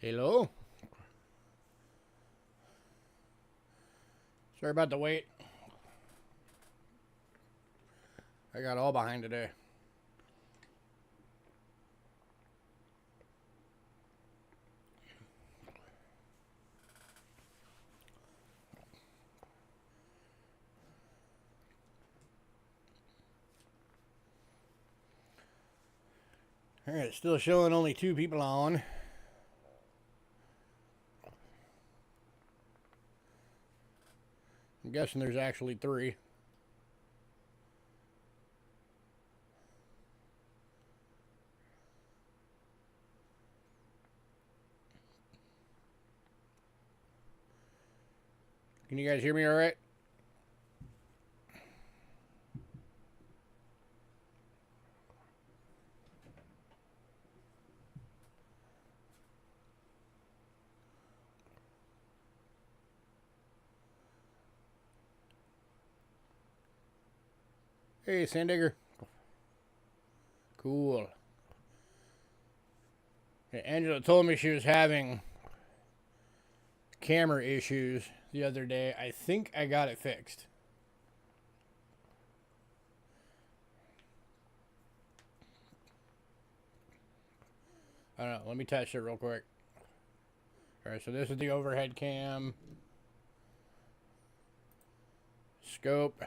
Hello. Sorry about the wait. I got all behind today. Alright, still showing only 2 people on. I'm guessing there's actually 3. Can you guys hear me all right? Hey, Sandigger. Cool. Yeah, Angela told me she was having camera issues the other day. I think I got it fixed. I don't know. Let me test it real quick. Alright, so this is the overhead cam. Scope.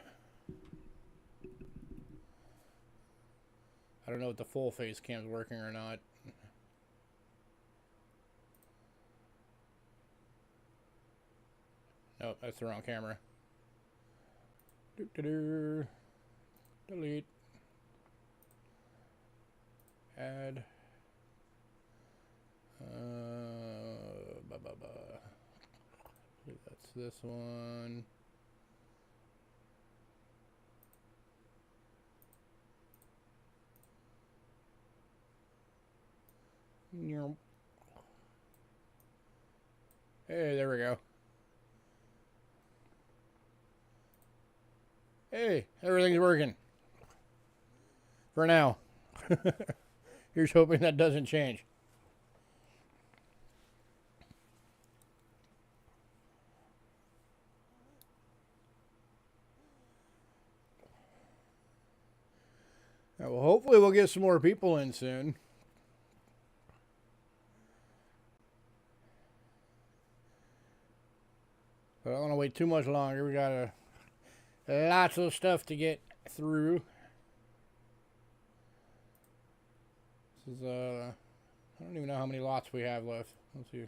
I don't know if the full face cam's working or not. Nope, that's the wrong camera. Delete. Add. That's this one. Hey, there we go. Hey, everything's working. For now. Here's hoping that doesn't change. Right, well, hopefully we'll get some more people in soon. But I don't want to wait too much longer. We got lots of stuff to get through. This is I don't even know how many lots we have left. Let's see.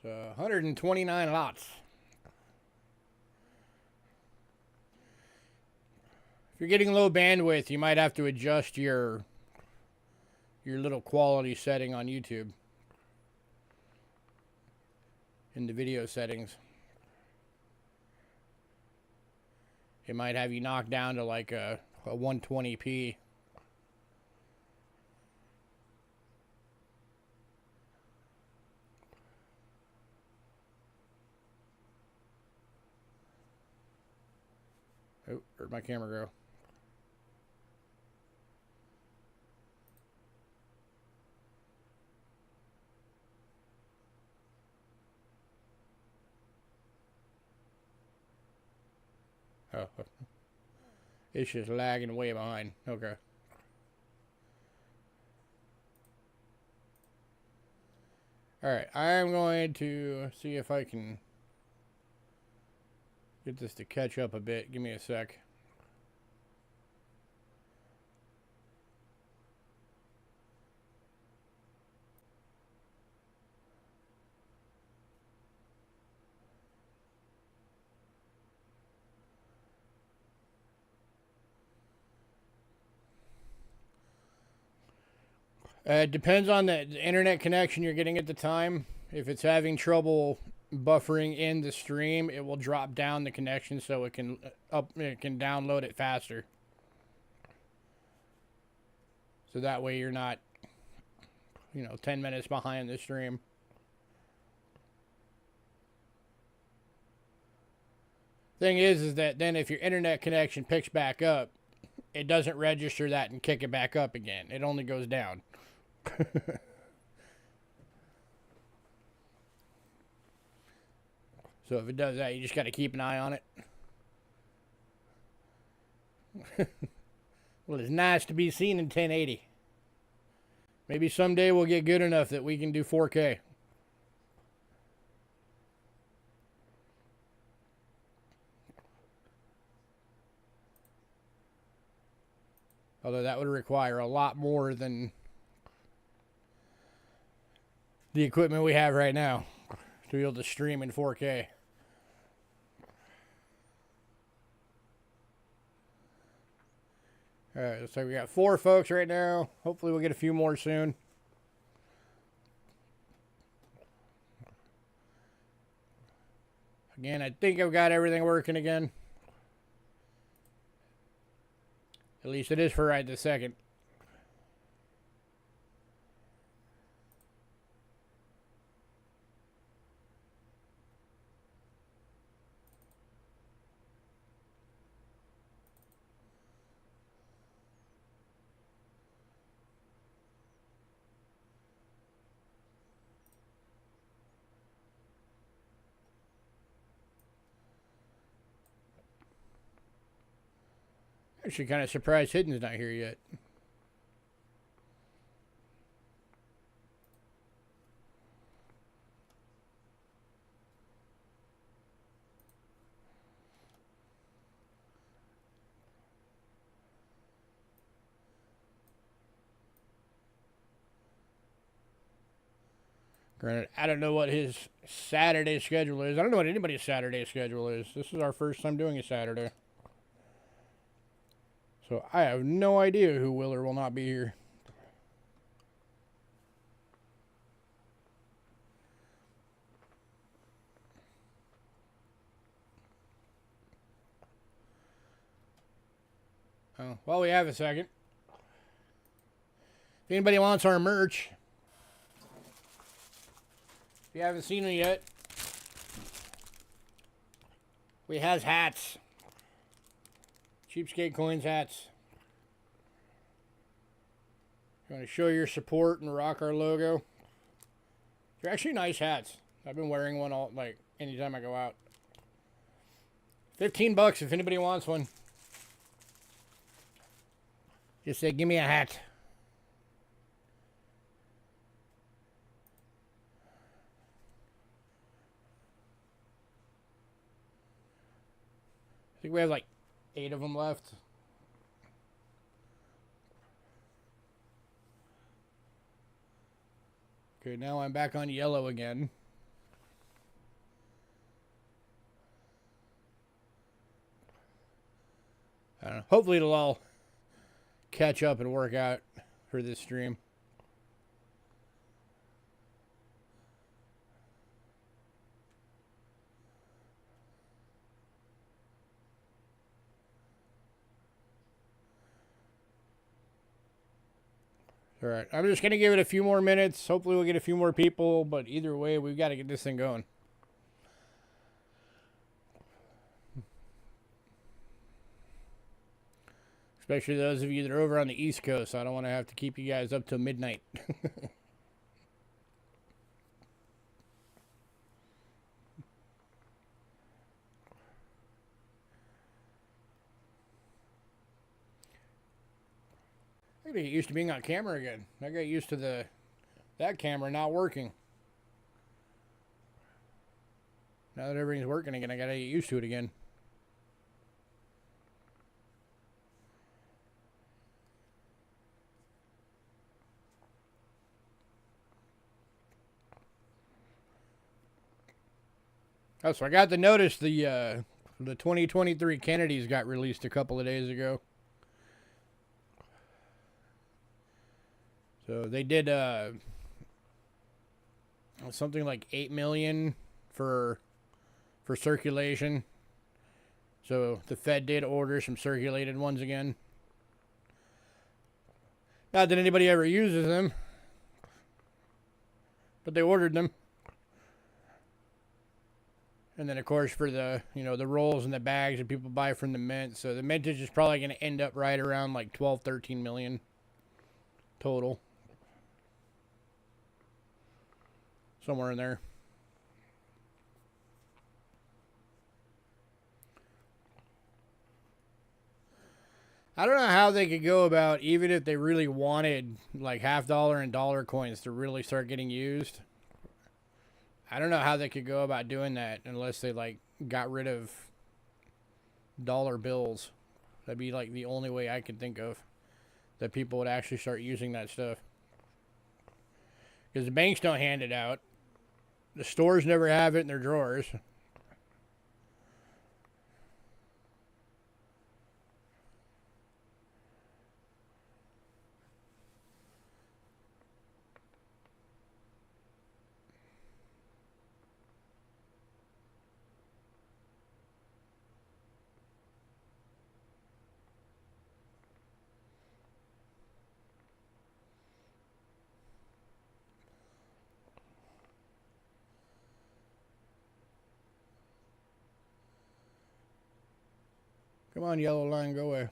So 129 lots. If you're getting low bandwidth, you might have to adjust your little quality setting on YouTube in the video settings. It might have you knocked down to like a 120p. Oh, where'd my camera go? Oh, it's just lagging way behind. Okay. Alright, I'm going to see if I can get this to catch up a bit. Give me a sec. It depends on the internet connection you're getting at the time. If it's having trouble buffering in the stream, it will drop down the connection so it can download it faster. So that way you're not, 10 minutes behind the stream. Thing is that then if your internet connection picks back up, it doesn't register that and kick it back up again. It only goes down. So if it does that, you just got to keep an eye on it. Well, it's nice to be seen in 1080. Maybe someday we'll get good enough that we can do 4K. Although that would require a lot more than the equipment we have right now to be able to stream in 4K. Alright, so we got 4 folks right now. Hopefully we'll get a few more soon. Again, I think I've got everything working again. At least it is for right this second. Actually, kind of surprised Hidden's not here yet. Granted, I don't know what his Saturday schedule is. I don't know what anybody's Saturday schedule is. This is our first time doing a Saturday. So I have no idea who will or will not be here. Oh, well, we have a second. If anybody wants our merch, if you haven't seen it yet, we has hats. Cheapskate Coins hats. You want to show your support and rock our logo? They're actually nice hats. I've been wearing one all anytime I go out. $15 if anybody wants one. Just say, give me a hat. I think we have 8 of them left. Okay, now I'm back on yellow again. I don't know. Hopefully it'll all catch up and work out for this stream. All right, I'm just going to give it a few more minutes. Hopefully we'll get a few more people, but either way, we've got to get this thing going. Especially those of you that are over on the East Coast. I don't want to have to keep you guys up till midnight. I gotta get used to being on camera again. I got used to that camera not working. Now that everything's working again, I gotta get used to it again. Oh, so I got to notice the 2023 Kennedys got released a couple of days ago. So they did something like 8 million for circulation. So the Fed did order some circulated ones again. Not that anybody ever uses them, but they ordered them. And then, of course, for the, the rolls and the bags that people buy from the mint. So the mintage is probably going to end up right around like 12, 13 million total. Somewhere in there. I don't know how they could go about, even if they really wanted like $50 and dollar coins to really start getting used. I don't know how they could go about doing that unless they like got rid of dollar bills. That'd be like the only way I could think of that people would actually start using that stuff. Because the banks don't hand it out. The stores never have it in their drawers. Come on, yellow line, go away.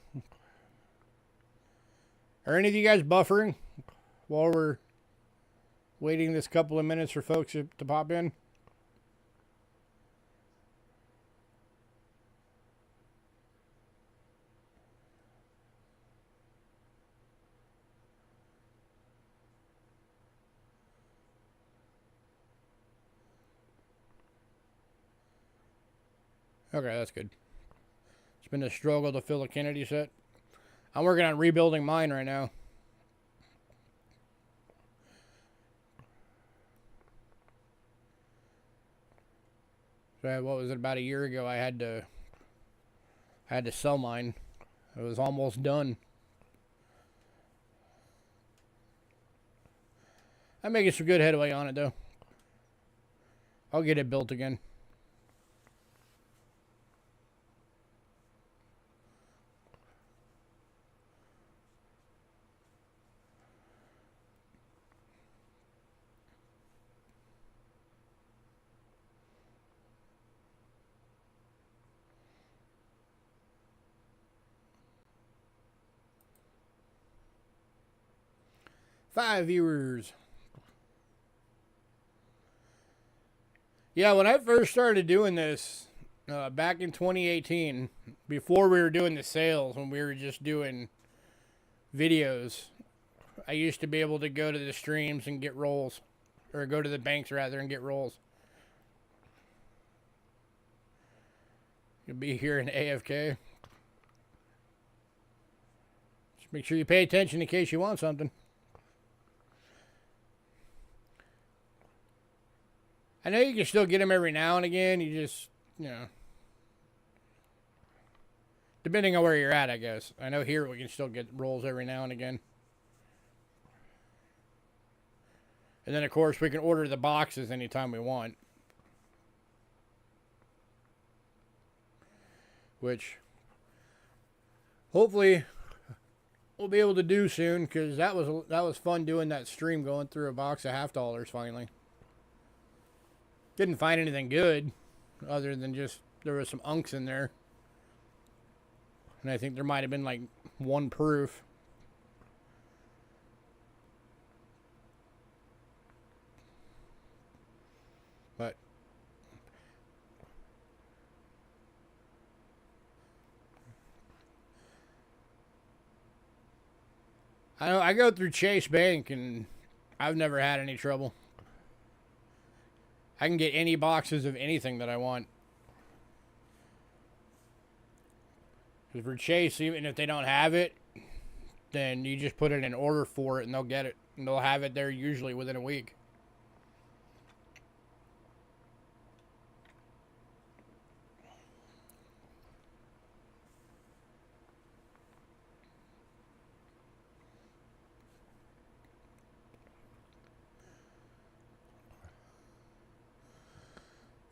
Are any of you guys buffering while we're waiting this couple of minutes for folks to pop in? Okay, that's good. It's been a struggle to fill a Kennedy set. I'm working on rebuilding mine right now. So what was it, about a year ago I had to sell mine. It was almost done. I'm making some good headway on it though. I'll get it built again. Five viewers. Yeah, when I first started doing this, back in 2018, before we were doing the sales, when we were just doing videos, I used to be able to go to the streams and get rolls. Or go to the banks, rather, and get rolls. You'll be here in AFK. Just make sure you pay attention in case you want something. I know you can still get them every now and again. You just, depending on where you're at, I guess. I know here we can still get rolls every now and again. And then, of course, we can order the boxes anytime we want. Which, hopefully, we'll be able to do soon. Because that was fun doing that stream, going through a box of $50 finally. Didn't find anything good, other than just there was some unks in there. And I think there might have been like one proof. But I know I go through Chase Bank and I've never had any trouble. I can get any boxes of anything that I want. Because for Chase, even if they don't have it, then you just put in an order for it and they'll get it. And they'll have it there usually within a week.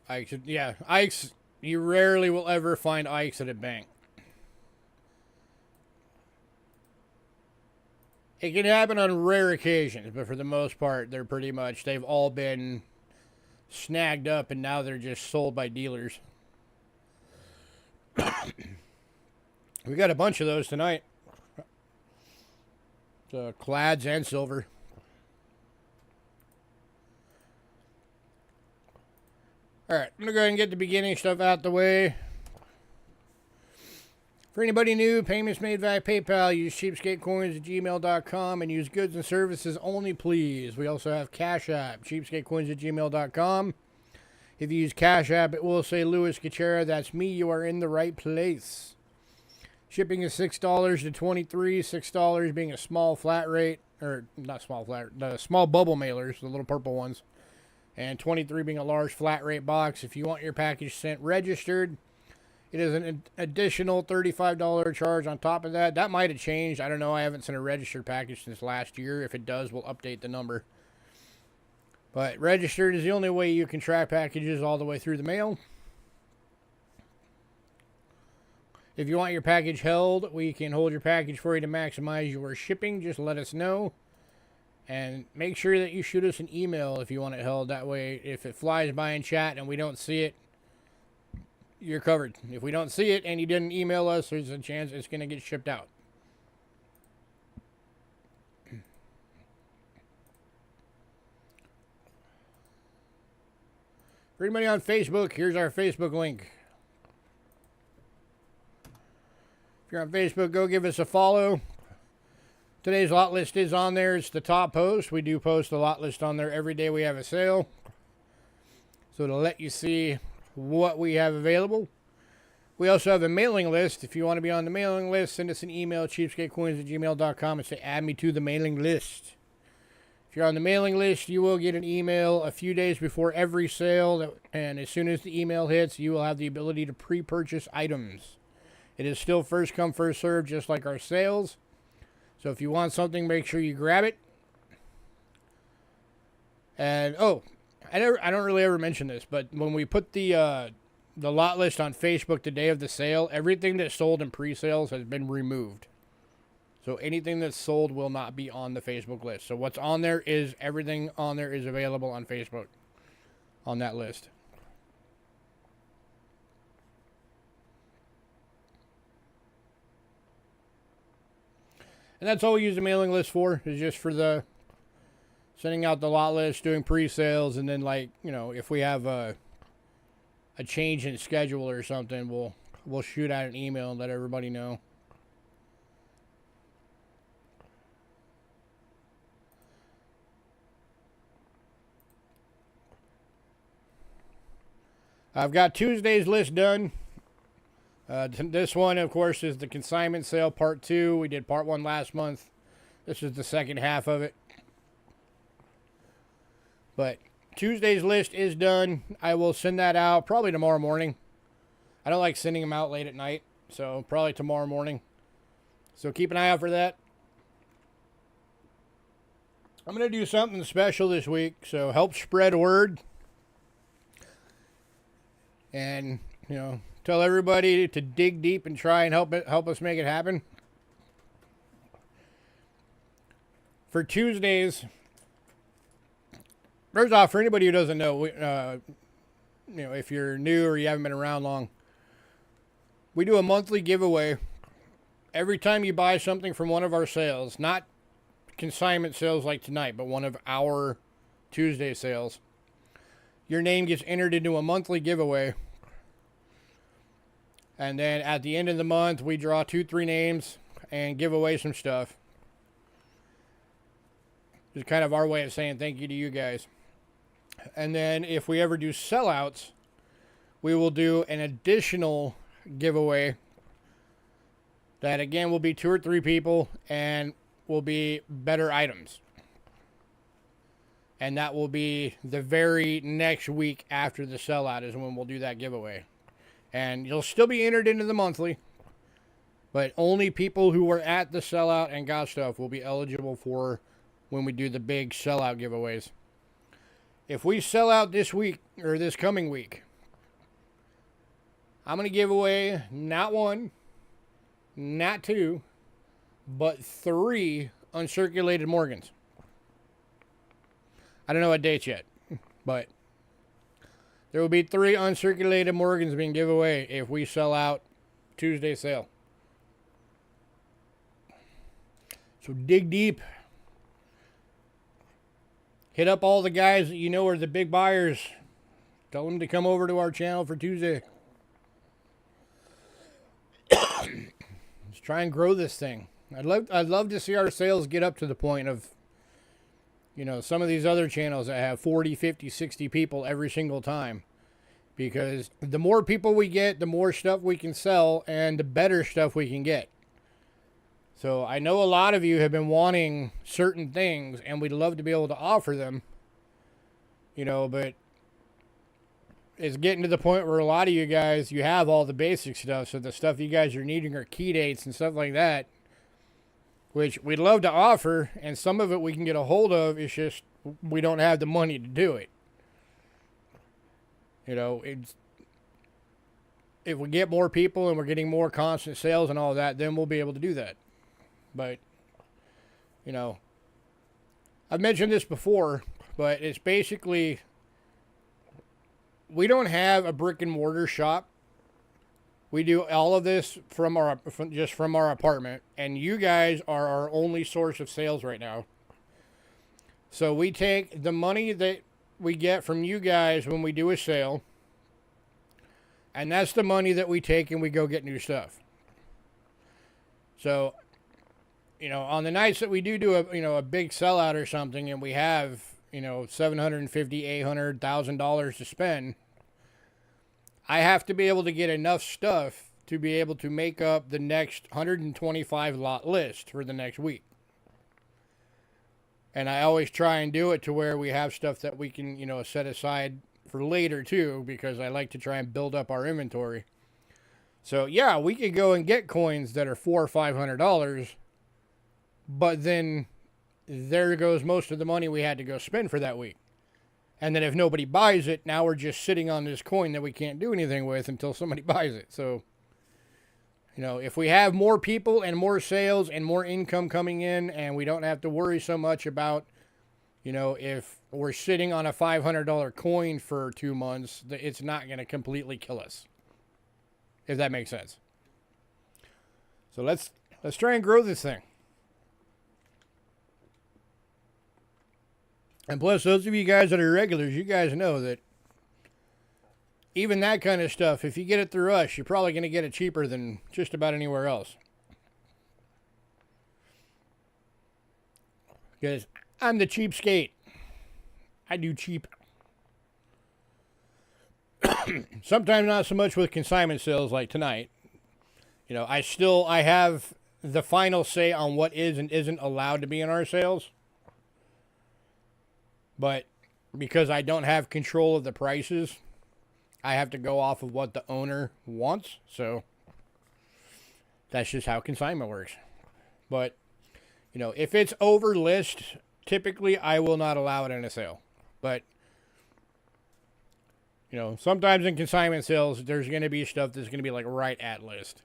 Ike's, you rarely will ever find Ike's at a bank. It can happen on rare occasions, but for the most part, they've all been snagged up and now they're just sold by dealers. We got a bunch of those tonight. Clads and silver. Alright, I'm going to go ahead and get the beginning stuff out the way. For anybody new, payments made via PayPal. Use cheapskatecoins@gmail.com and use goods and services only, please. We also have Cash App, cheapskatecoins@gmail.com. If you use Cash App, it will say Louis Gachera. That's me. You are in the right place. Shipping is $6 to $23. $6 being a small flat rate, or not small flat, the small bubble mailers, the little purple ones. And $23 being a large flat rate box. If you want your package sent registered, it is an additional $35 charge on top of that. That might have changed. I don't know. I haven't sent a registered package since last year. If it does, we'll update the number. But registered is the only way you can track packages all the way through the mail. If you want your package held, we can hold your package for you to maximize your shipping. Just let us know. And make sure that you shoot us an email if you want it held. That way, if it flies by in chat and we don't see it, you're covered. If we don't see it and you didn't email us, there's a chance it's going to get shipped out. For anybody on Facebook, here's our Facebook link. If you're on Facebook, go give us a follow. Today's lot list is on there. It's the top post. We do post a lot list on there every day we have a sale. So to let you see what we have available. We also have a mailing list. If you want to be on the mailing list, send us an email, cheapskatecoins@gmail.com, and say, add me to the mailing list. If you're on the mailing list, you will get an email a few days before every sale. And as soon as the email hits, you will have the ability to pre-purchase items. It is still first come, first served, just like our sales. So if you want something, make sure you grab it. And, oh, I don't really ever mention this, but when we put the lot list on Facebook the day of the sale, everything that's sold in pre-sales has been removed. So anything that's sold will not be on the Facebook list. So what's on there is, everything on there is available on Facebook on that list. And that's all we use the mailing list for, is just for the sending out the lot list, doing pre-sales, and then, like, you know, if we have a change in schedule or something, we'll shoot out an email and let everybody know. I've got Tuesday's list done. This one, of course, is the consignment sale part 2. We did part 1 last month. This is the second half of it. But Tuesday's list is done. I will send that out probably tomorrow morning. I don't like sending them out late at night, so probably tomorrow morning. So keep an eye out for that. I'm going to do something special this week, so help spread word. And, you know, tell everybody to dig deep and try and help us make it happen. For Tuesdays, first off, for anybody who doesn't know, you know, if you're new or you haven't been around long, we do a monthly giveaway every time you buy something from one of our sales. Not consignment sales like tonight, but one of our Tuesday sales. Your name gets entered into a monthly giveaway. And then at the end of the month, we draw 2-3 names and give away some stuff. It's kind of our way of saying thank you to you guys. And then if we ever do sellouts, we will do an additional giveaway that, again, will be 2 or 3 people and will be better items. And that will be the very next week after the sellout is when we'll do that giveaway. And you'll still be entered into the monthly, but only people who were at the sellout and got stuff will be eligible for when we do the big sellout giveaways. If we sell out this week, or this coming week, I'm going to give away not 1, not 2, but 3 uncirculated Morgans. I don't know what dates yet, but There will be 3 uncirculated Morgans being given away if we sell out Tuesday sale. So dig deep. Hit up all the guys that you know are the big buyers. Tell them to come over to our channel for Tuesday. Let's try and grow this thing. I'd love to see our sales get up to the point of, you know, some of these other channels that have 40, 50, 60 people every single time. Because the more people we get, the more stuff we can sell and the better stuff we can get. So I know a lot of you have been wanting certain things and we'd love to be able to offer them. You know, but it's getting to the point where a lot of you guys, you have all the basic stuff. So the stuff you guys are needing are key dates and stuff like that, which we'd love to offer. And some of it we can get a hold of. It's just we don't have the money to do it. You know, if we get more people and we're getting more constant sales and all that, then we'll be able to do that. But, you know, I've mentioned this before, but it's basically, we don't have a brick and mortar shop. We do all of this from our apartment, and you guys are our only source of sales right now. So we take the money that we get from you guys when we do a sale, and that's the money that we take and we go get new stuff. So, you know, on the nights that we do a big sellout or something, and we have, you know, $750, $800, $1,000 to spend, I have to be able to get enough stuff to be able to make up the next 125 lot list for the next week. And I always try and do it to where we have stuff that we can, you know, set aside for later too, because I like to try and build up our inventory. So yeah, we could go and get coins that are $400 or $500, but then there goes most of the money we had to go spend for that week. And then if nobody buys it, now we're just sitting on this coin that we can't do anything with until somebody buys it. So, you know, if we have more people and more sales and more income coming in, and we don't have to worry so much about, you know, if we're sitting on a $500 coin for 2 months, it's not going to completely kill us. If that makes sense. So let's try and grow this thing. And plus, those of you guys that are regulars, you guys know that even that kind of stuff, if you get it through us, you're probably going to get it cheaper than just about anywhere else. Because I'm the cheapskate. I do cheap. Sometimes not so much with consignment sales like tonight. You know, I have the final say on what is and isn't allowed to be in our sales. But because I don't have control of the prices, I have to go off of what the owner wants. So that's just how consignment works. But, you know, if it's over list, typically I will not allow it in a sale. But, you know, sometimes in consignment sales, there's going to be stuff that's going to be like right at list.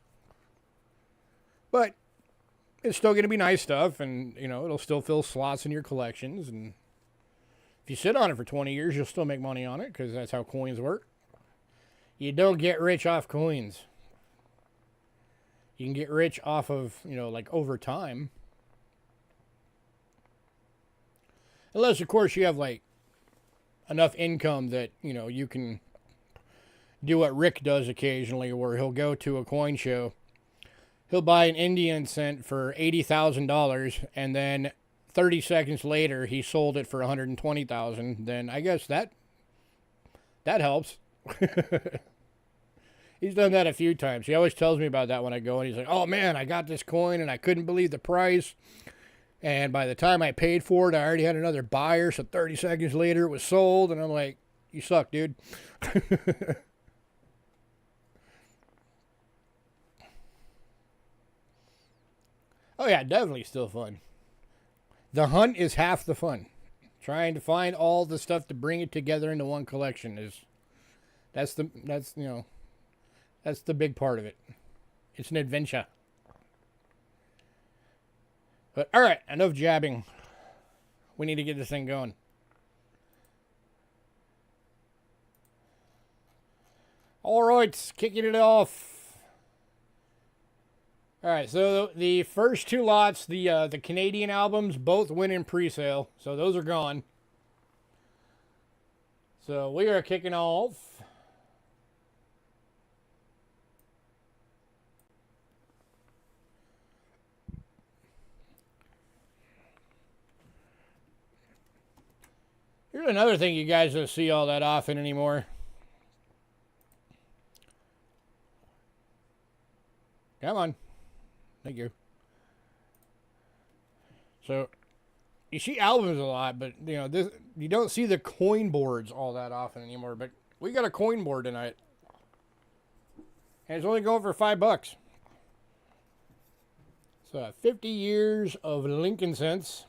But it's still going to be nice stuff, and, you know, it'll still fill slots in your collections. And if you sit on it for 20 years, you'll still make money on it, because that's how coins work. You don't get rich off coins. You can get rich off of, you know, like over time. Unless, of course, you have, like, enough income that, you know, you can do what Rick does occasionally, where he'll go to a coin show. He'll buy an Indian cent for $80,000, and then 30 seconds later, he sold it for $120,000. Then I guess that helps. He's done that a few times. He always tells me about that when I go, and he's like, oh man, I got this coin and I couldn't believe the price. And by the time I paid for it, I already had another buyer. So 30 seconds later, it was sold. And I'm like, you suck, dude. Oh yeah, definitely still fun. The hunt is half the fun. Trying to find all the stuff to bring it together into one collection that's the big part of it. It's an adventure. But all right, enough jabbing. We need to get this thing going. All right, kicking it off. All right, so the first two lots, the Canadian albums, both went in pre-sale, so those are gone. So we are kicking off. Here's another thing you guys don't see all that often anymore. Come on. Thank you. So, you see albums a lot, but you know this. You don't see the coin boards all that often anymore. But we got a coin board tonight, and it's only going for $5. So, 50 years of Lincoln cents.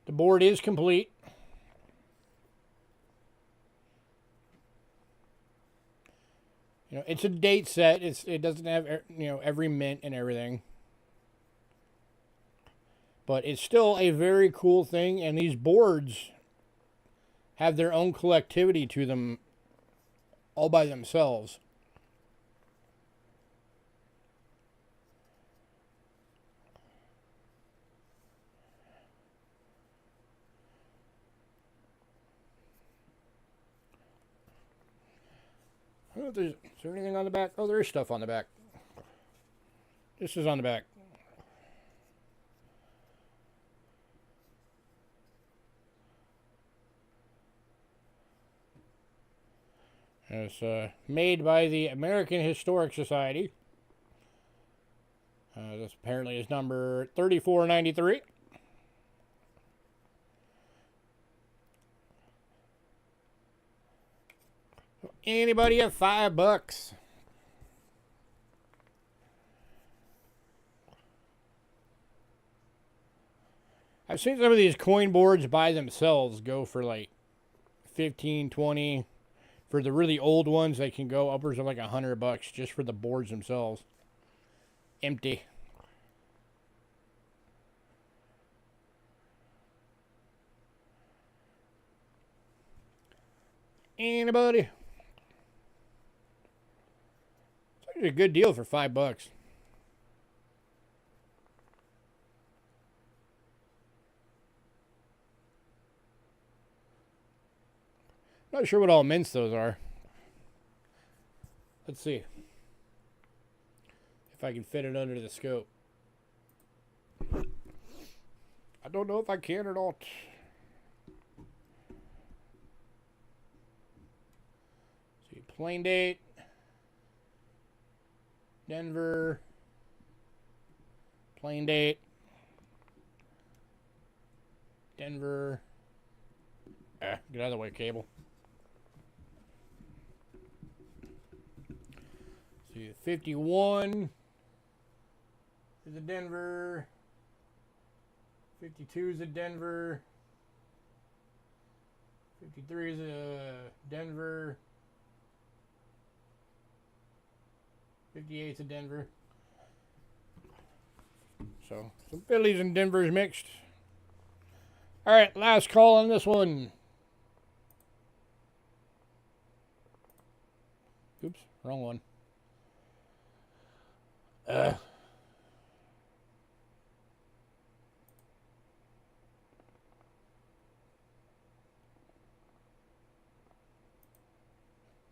The board is complete. You know, it's a date set. It doesn't have, you know, every mint and everything. But it's still a very cool thing, and these boards have their own collectivity to them all by themselves. I don't know if is there anything on the back? Oh, there is stuff on the back. This is on the back. It's made by the American Historic Society. This apparently is number 3493. Anybody at $5? I've seen some of these coin boards by themselves go for like 15, 20. For the really old ones, they can go upwards of like $100 just for the boards themselves. Empty. Anybody? It's a good deal for $5. Not sure what all mints those are. Let's see if I can fit it under the scope. I don't know if I can or not. See, plain date, Denver, plain date, Denver. Get out of the way, cable. See, 51 is a Denver. 52 is a Denver. 53 is a Denver. 58 is a Denver. So, some Phillies and Denvers mixed. All right, last call on this one. Oops, wrong one. There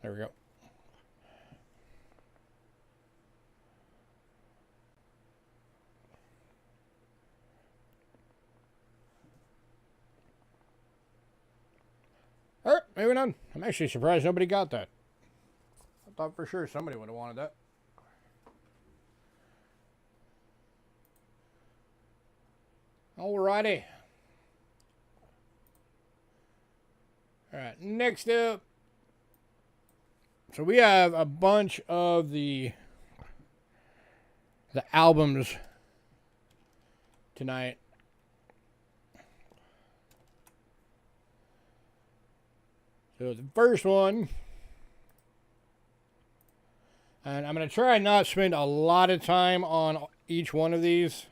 we go. All right, moving on. I'm actually surprised nobody got that. I thought for sure somebody would have wanted that. Alrighty. All right, next up. So we have a bunch of the albums tonight. So the first one, and I'm going to try and not spend a lot of time on each one of these.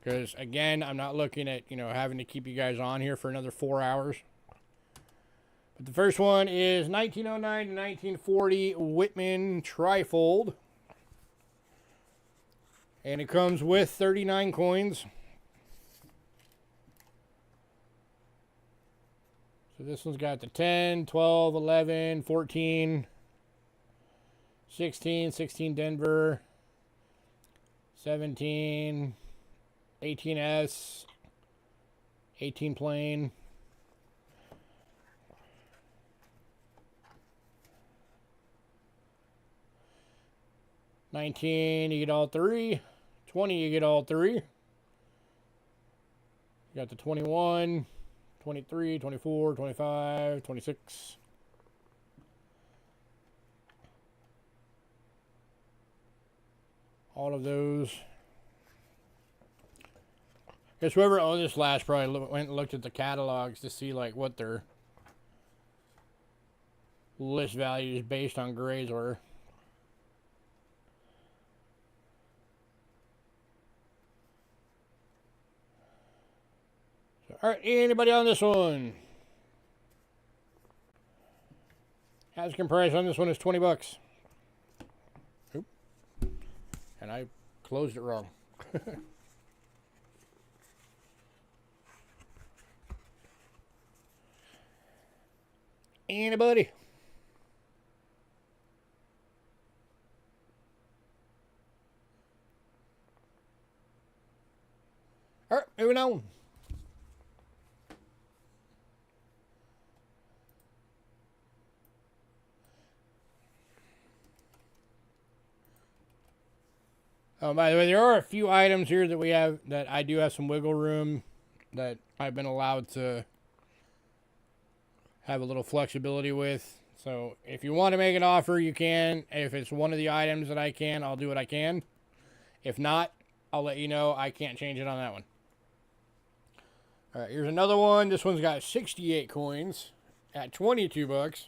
Because, again, I'm not looking at, having to keep you guys on here for another 4 hours. But the first one is 1909 to 1940 Whitman Trifold. And it comes with 39 coins. So this one's got the 10, 12, 11, 14, 16, 16 Denver, 17, 18S, 18 plain, 19, you get all three. 20, you get all three. You got the 21, 23, 24, 25, 26. All of those. Guess whoever owned this last probably went and looked at the catalogs to see like what their list values based on grades were. All right, anybody on this one? Asking price on this one is $20. Oop. And I closed it wrong. Anybody? All right, moving on. Oh, by the way, there are a few items here that we have that I do have some wiggle room that I've been allowed to have a little flexibility with. So if you want to make an offer, you can. If it's one of the items that I can, I'll do what I can. If not, I'll let you know. I can't change it on that one. All right, here's another one. This one's got 68 coins at $22.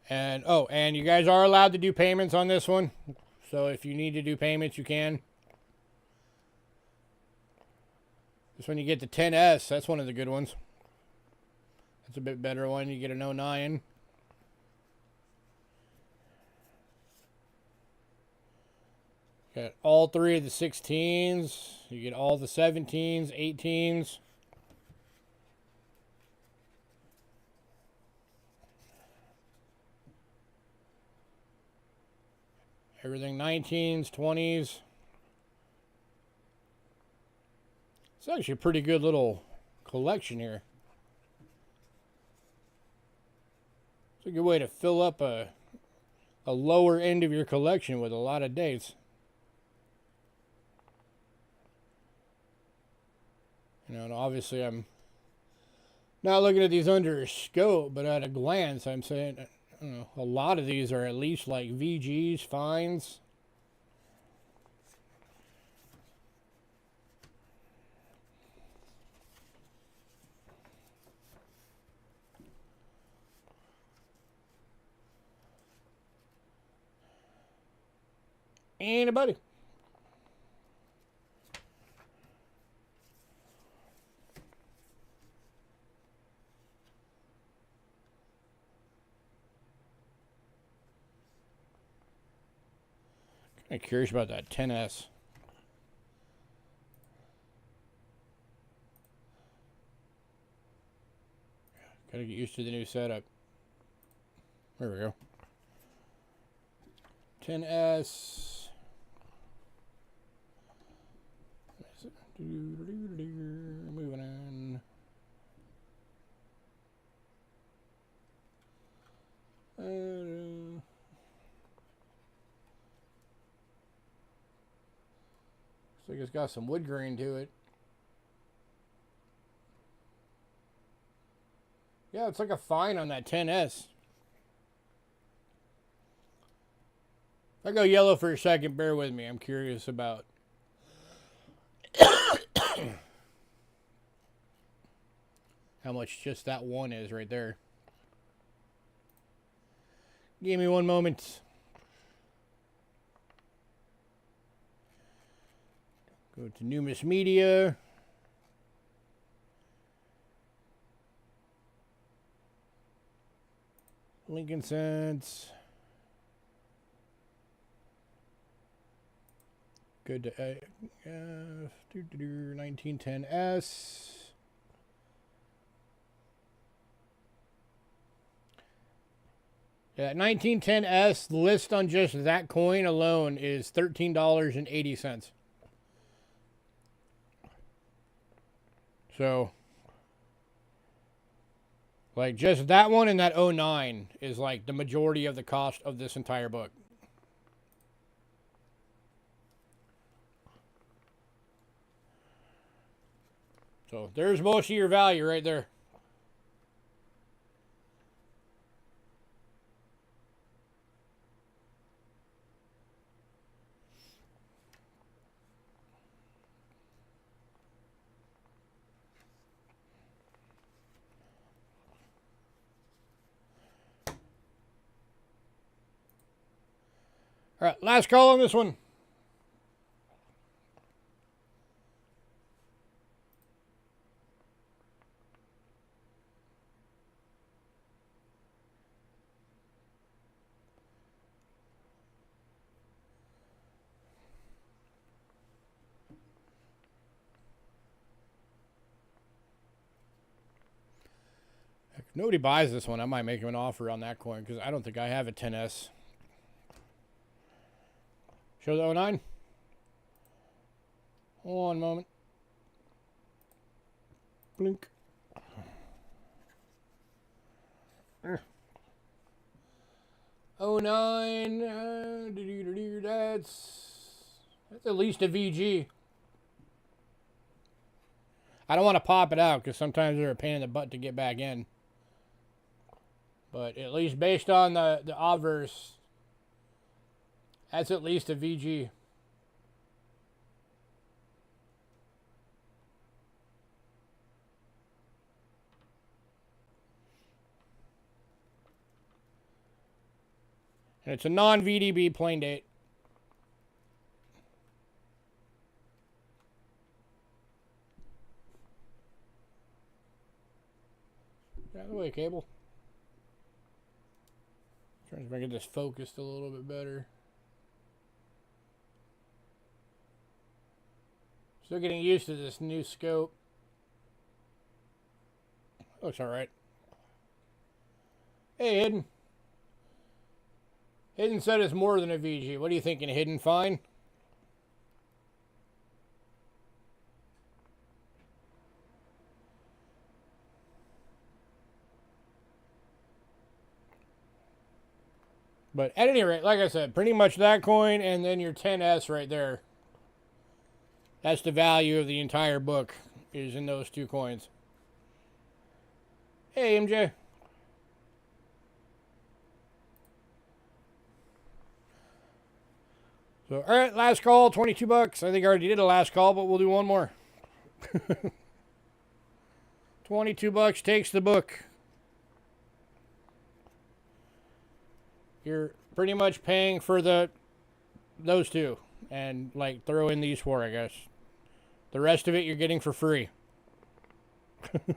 And, oh, and you guys are allowed to do payments on this one. So if you need to do payments, you can. This one you get the 10S. That's one of the good ones. That's a bit better one. You get an 09. Got all three of the 16s. You get all the 17s, 18s. Everything 19s, 20s. It's actually a pretty good little collection here. It's a good way to fill up a lower end of your collection with a lot of dates. You know, and obviously I'm not looking at these under a scope, but at a glance, I'm saying, I don't know, a lot of these are at least like VGs, fines. Anybody? I'm curious about that 10S. Gotta get used to the new setup. There we go. 10S. Moving on. Looks like it's got some wood grain to it. Yeah, it's like a fine on that 10S. If I go yellow for a second, bear with me. I'm curious about how much just that one is right there. Give me one moment. Go to Numis Media. Lincoln cents. Good to 1910S. Yeah, 1910S, the list on just that coin alone is $13.80. So, like, just that one and that 09 is like the majority of the cost of this entire book. So, there's most of your value right there. All right, last call on this one. If nobody buys this one, I might make him an offer on that coin because I don't think I have a 10S. Show the 09. One moment. Blink. Oh 09. That's at least a VG. I don't want to pop it out because sometimes they're a pain in the butt to get back in. But at least based on the obverse, that's at least a VG. And it's a non-VDB plain date. Out of the way, cable. Trying to make this focused a little bit better. Still getting used to this new scope. Looks alright. Hey, Hidden. Hidden said it's more than a VG. What are you thinking, Hidden? Fine? But at any rate, like I said, pretty much that coin and then your 10S right there. That's the value of the entire book, is in those two coins. Hey, MJ. So, all right, last call, 22 bucks. I think I already did a last call, but we'll do one more. 22 bucks takes the book. You're pretty much paying for those two and like throw in these four, I guess. The rest of it you're getting for free. And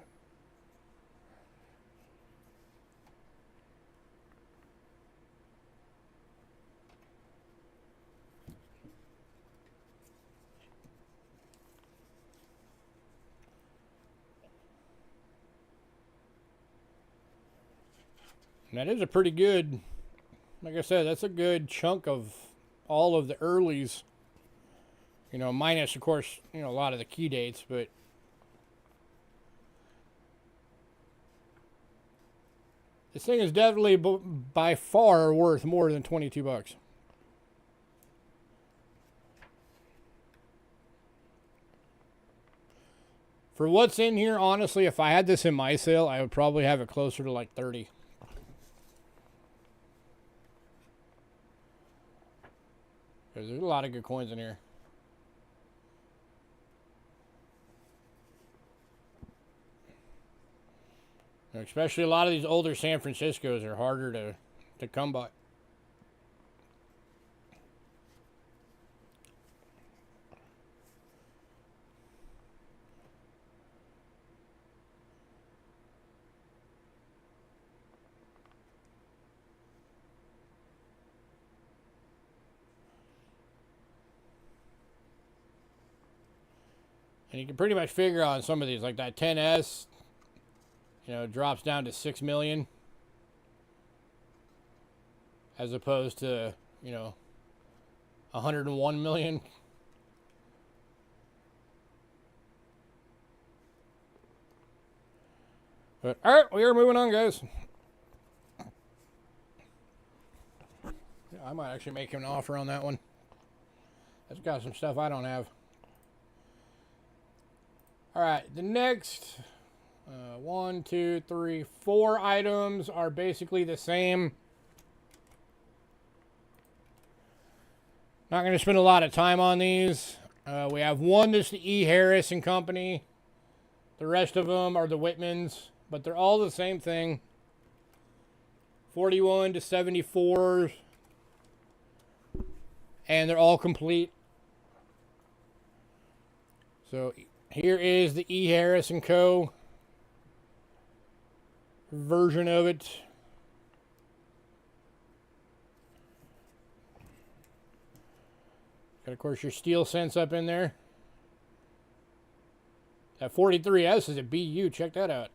that is a pretty good, like I said, that's a good chunk of all of the earlies. You know, minus, of course, you know, a lot of the key dates, but this thing is definitely by far worth more than 22 bucks. For what's in here, honestly, if I had this in my sale, I would probably have it closer to like 30. There's a lot of good coins in here. Especially a lot of these older San Franciscos are harder to come by. And you can pretty much figure on some of these, like that 10S, you know, drops down to 6 million. As opposed to, you know, 101 million. But, alright, we are moving on, guys. I might actually make him an offer on that one. That's got some stuff I don't have. Alright, the next 1, 2, 3, 4 items are basically the same. Not going to spend a lot of time on these. We have one that's the E. Harris and Company. The rest of them are the Whitmans, but they're all the same thing. 41 to 74. And they're all complete. So here is the E. Harris and Co. version of it. Got, of course, your steel cents up in there. That 43S is a BU. Check that out.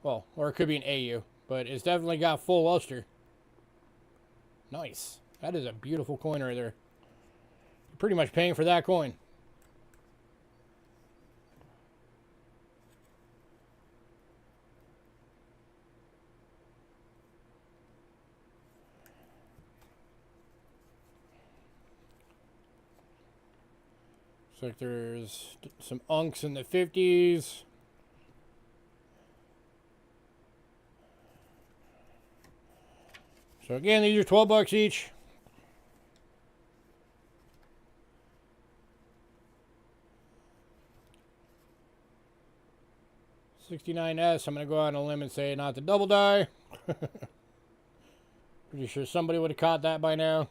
Well, or it could be an AU, but it's definitely got full luster. Nice. That is a beautiful coin right there. You're pretty much paying for that coin. Looks like there's some unks in the 50s. So again, these are 12 bucks each. $69S, I'm going to go out on a limb and say not the double die. Pretty sure somebody would have caught that by now.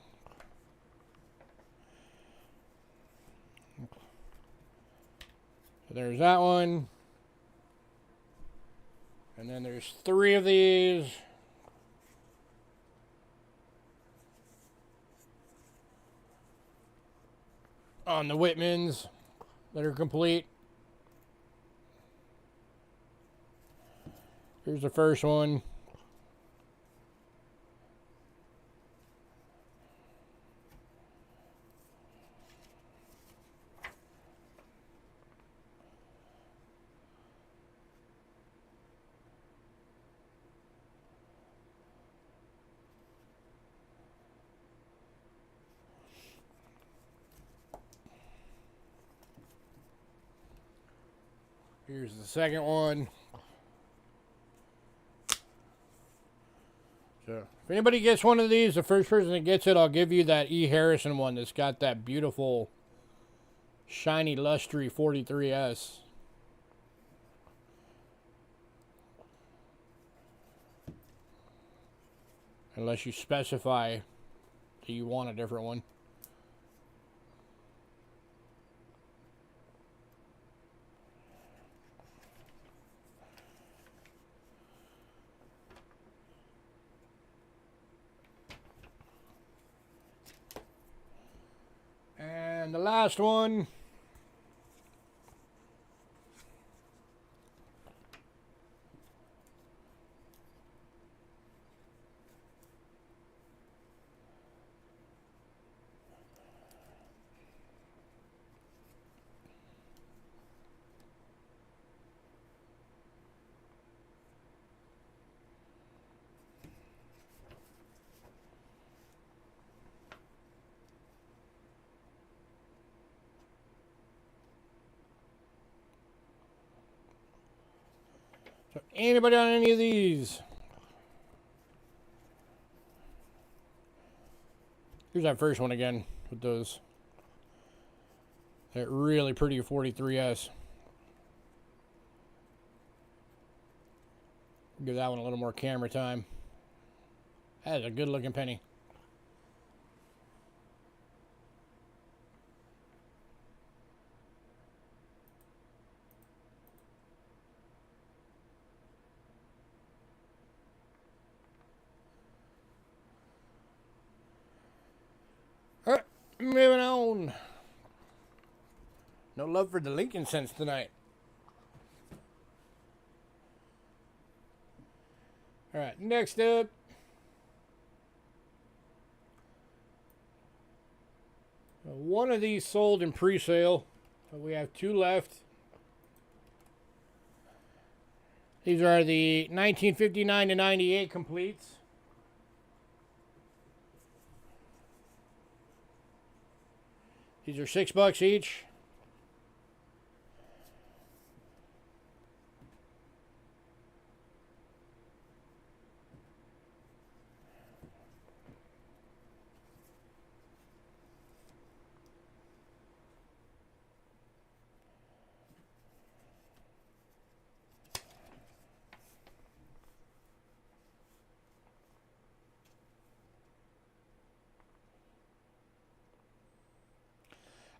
So there's that one. And then there's 3 of these. On the Whitmans that are complete. Here's the first one. Here's the second one. So, if anybody gets one of these, the first person that gets it, I'll give you that E. Harrison one that's got that beautiful, shiny, lustry 43S. Unless you specify that you want a different one. And the last one. So anybody on any of these? Here's that first one again with those. That really pretty 43S. Give that one a little more camera time. That is a good looking penny. Alright, moving on. No love for the Lincoln cents tonight. All right, next up. One of these sold in pre-sale, but we have 2 left. These are the 1959 to 98 completes. These are $6 each.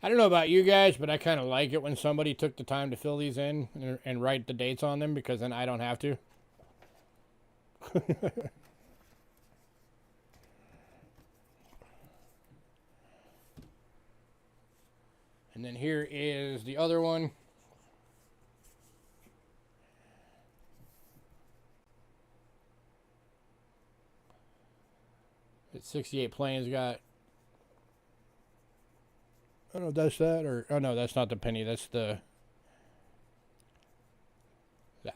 I don't know about you guys, but I kind of like it when somebody took the time to fill these in and write the dates on them, because then I don't have to. And then here is the other one. It's 68 planes. Got, I don't know if that's that, or oh no, that's not the penny. That's the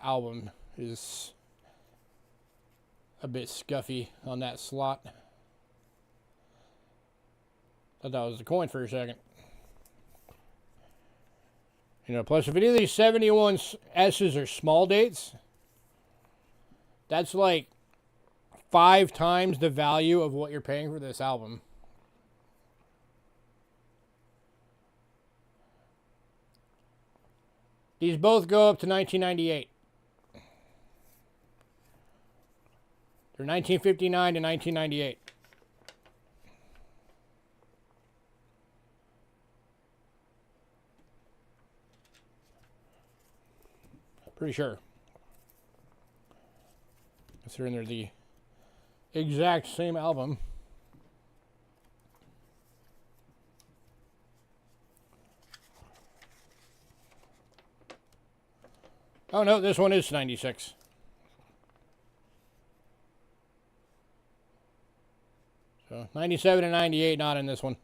album is a bit scuffy on that slot. Thought that was the coin for a second. You know, plus if any of these 71 S's are small dates, that's like 5 times the value of what you're paying for this album. These both go up to 1998. They're 1959 to 1998. Pretty sure. Considering they're the exact same album. Oh no, this one is 96. So 97 and 98 not in this one.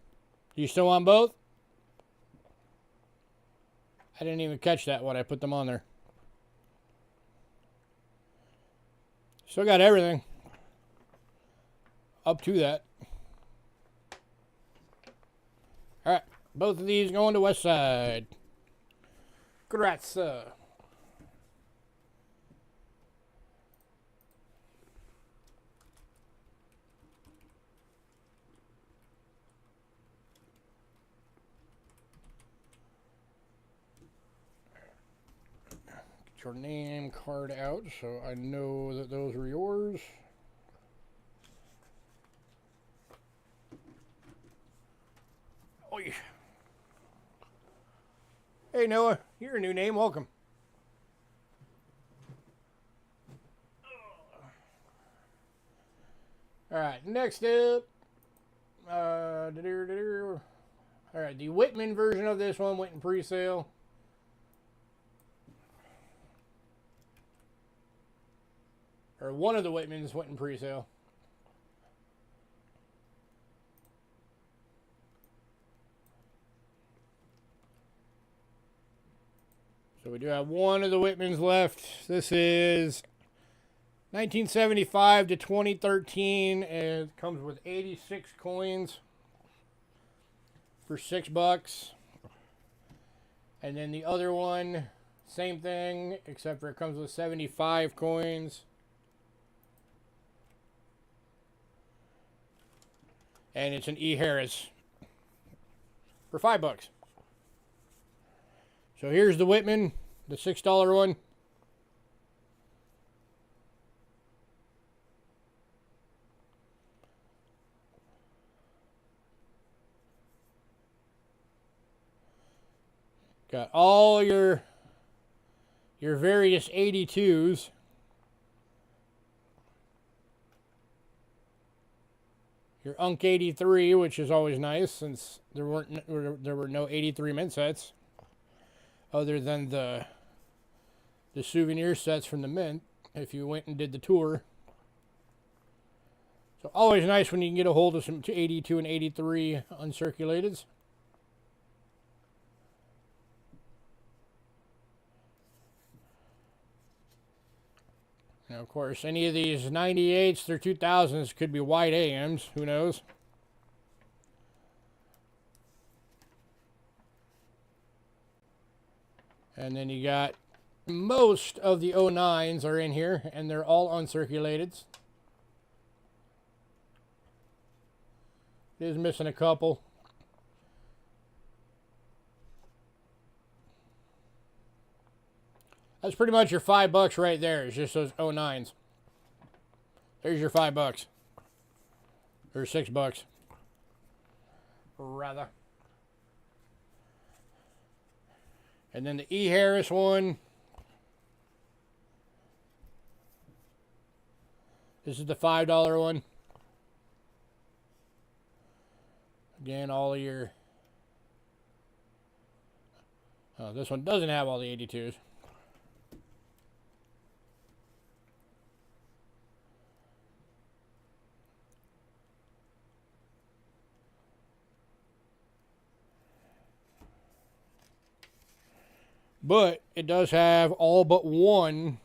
Do you still want both? I didn't even catch that when I put them on there. Still got everything up to that. All right, both of these going to West Side. Congrats. Your name card out so I know that those are yours. Oh, yeah. Hey Noah, you're a new name. Welcome. All right, next up. All right, the Whitman version of this one went in pre-sale. Or one of the Whitmans went in pre-sale. So we do have one of the Whitmans left. This is 1975 to 2013, and it comes with 86 coins for $6. And then the other one, same thing, except for it comes with 75 coins. And it's an E. Harris for $5. So here's the Whitman, the $6 one. Got all your various 82s. Your Unk 83, which is always nice since there were no 83 mint sets. other than the souvenir sets from the mint if you went and did the tour. So always nice when you can get a hold of some 82 and 83 uncirculateds. Now, of course, any of these 98s or 2000s could be white AMs. Who knows? And then you got most of the 09s are in here, and they're all uncirculated. It is missing a couple. That's pretty much your $5 right there. It's just those 09s. There's your $5. Or $6. Rather. And then the E. Harris one. This is the $5 one. Again, all of your... Oh, this one doesn't have all the 82s. But it does have all but one.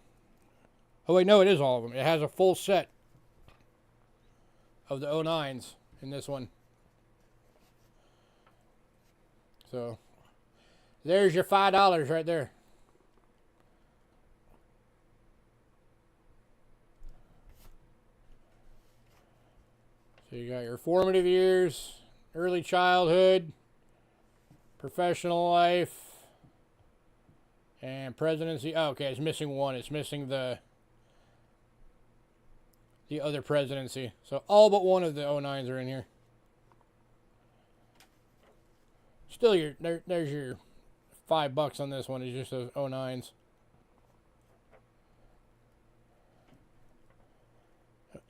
Oh, wait, no, it is all of them. It has a full set of the 09s in this one. So, there's your $5 right there. So, you got your formative years, early childhood, professional life, and presidency. Oh, okay, it's missing one. It's missing the other presidency. So all but one of the 09s are in here. Still, there's your $5 on this one. It's just those 09s.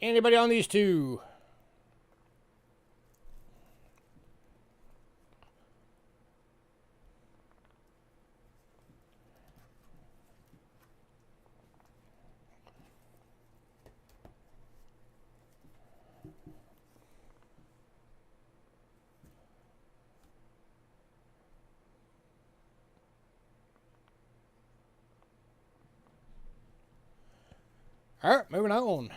Anybody on these two? All right, moving on.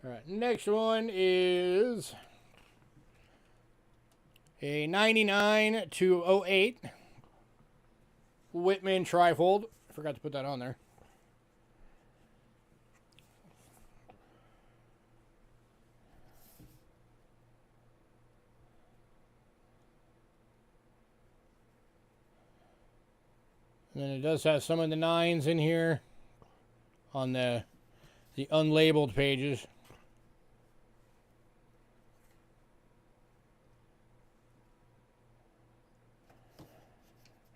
All right, next one is a 99 to 08 Whitman trifold. I forgot to put that on there. And then it does have some of the 9s in here on the unlabeled pages.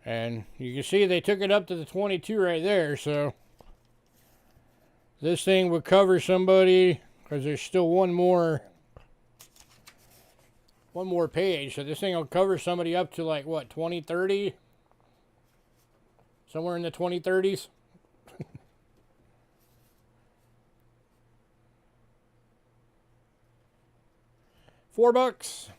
And you can see they took it up to the 22 right there, so this thing would cover somebody, because there's still one more page, so this thing will cover somebody up to like what, 2030? Somewhere in the 2030s. $4.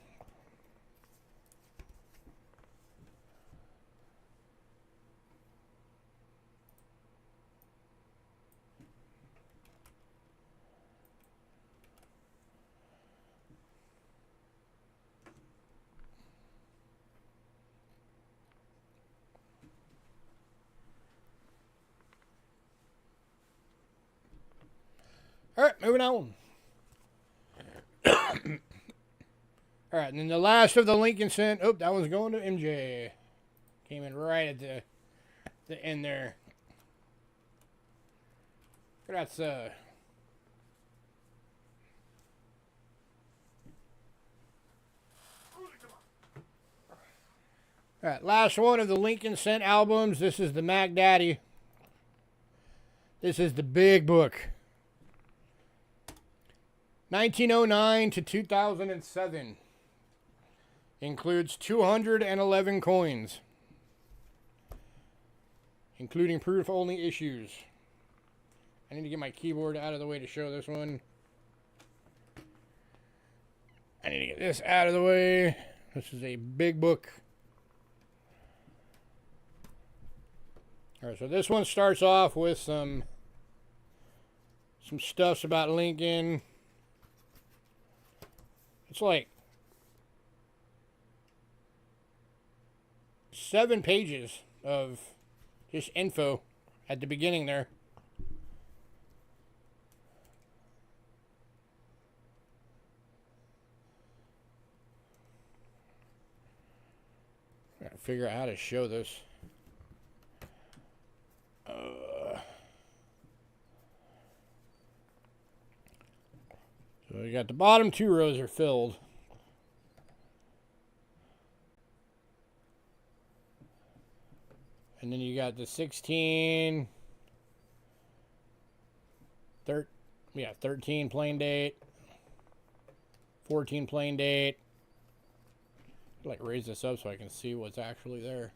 All right, moving on. All right, and then the last of the Lincoln Cent. Oh, that one's going to MJ. Came in right at the end there. That's All right, last one of the Lincoln Cent albums. This is the Mac Daddy. This is the big book. 1909 to 2007. Includes 211 coins. Including proof-only issues. I need to get my keyboard out of the way to show this one. I need to get this out of the way. This is a big book. Alright, so this one starts off with some stuffs about Lincoln. It's like 7 pages of just info at the beginning there. Gotta figure out how to show this. So you got the bottom 2 rows are filled. And then you got the 13 plain date, 14 plain date. I'd like raise this up so I can see what's actually there.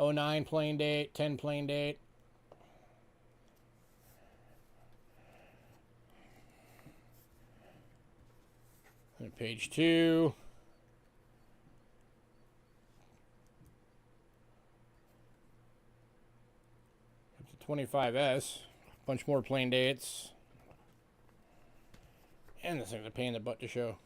09 plain date, 10 plain date. And page 2. Up to 25S. A bunch more plain dates. And this thing's a pain in the butt to show.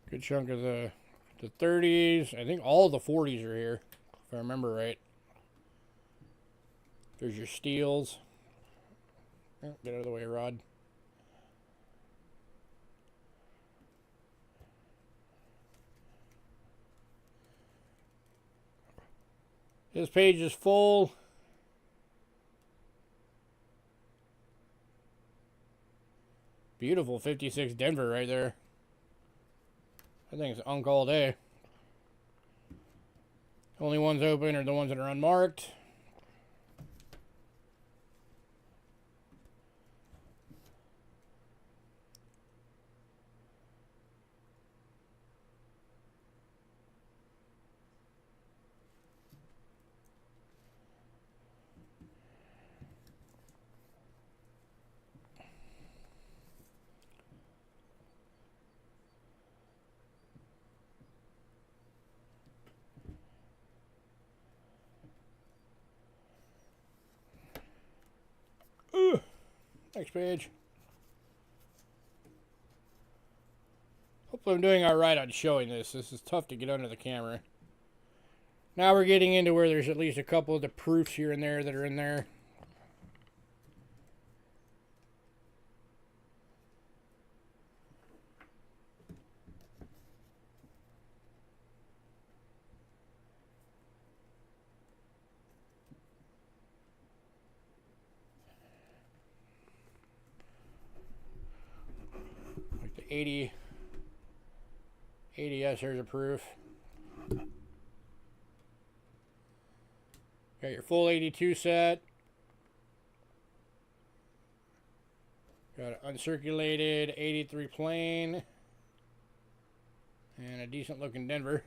Good chunk of the 30s. I think all the 40s are here, if I remember right. There's your steels. Oh, get out of the way, Rod. This page is full. Beautiful 56 Denver right there. I think it's unk all day. Only ones open are the ones that are unmarked. Next page. Hopefully I'm doing alright on showing this. This is tough to get under the camera. Now we're getting into where there's at least a couple of the proofs here and there that are in there. Like the 80S, here's a proof. Got your full 82 set. Got an uncirculated 83 plain. And a decent looking Denver.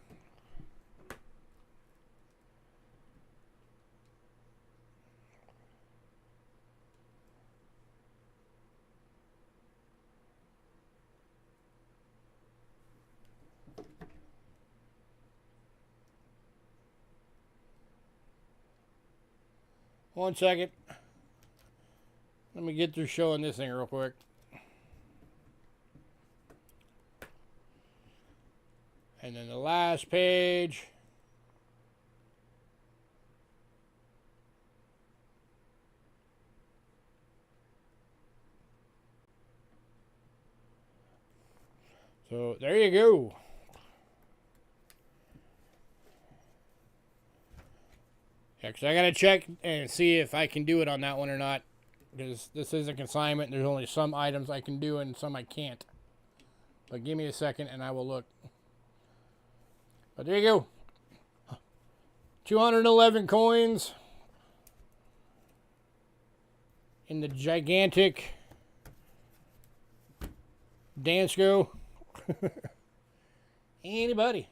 One second. Let me get through showing this thing real quick. And then the last page. So there you go. Yeah, because I got to check and see if I can do it on that one or not. because this is a consignment. There's only some items I can do and some I can't. But give me a second and I will look. But there you go. 211 coins in the gigantic Dansko. Anybody.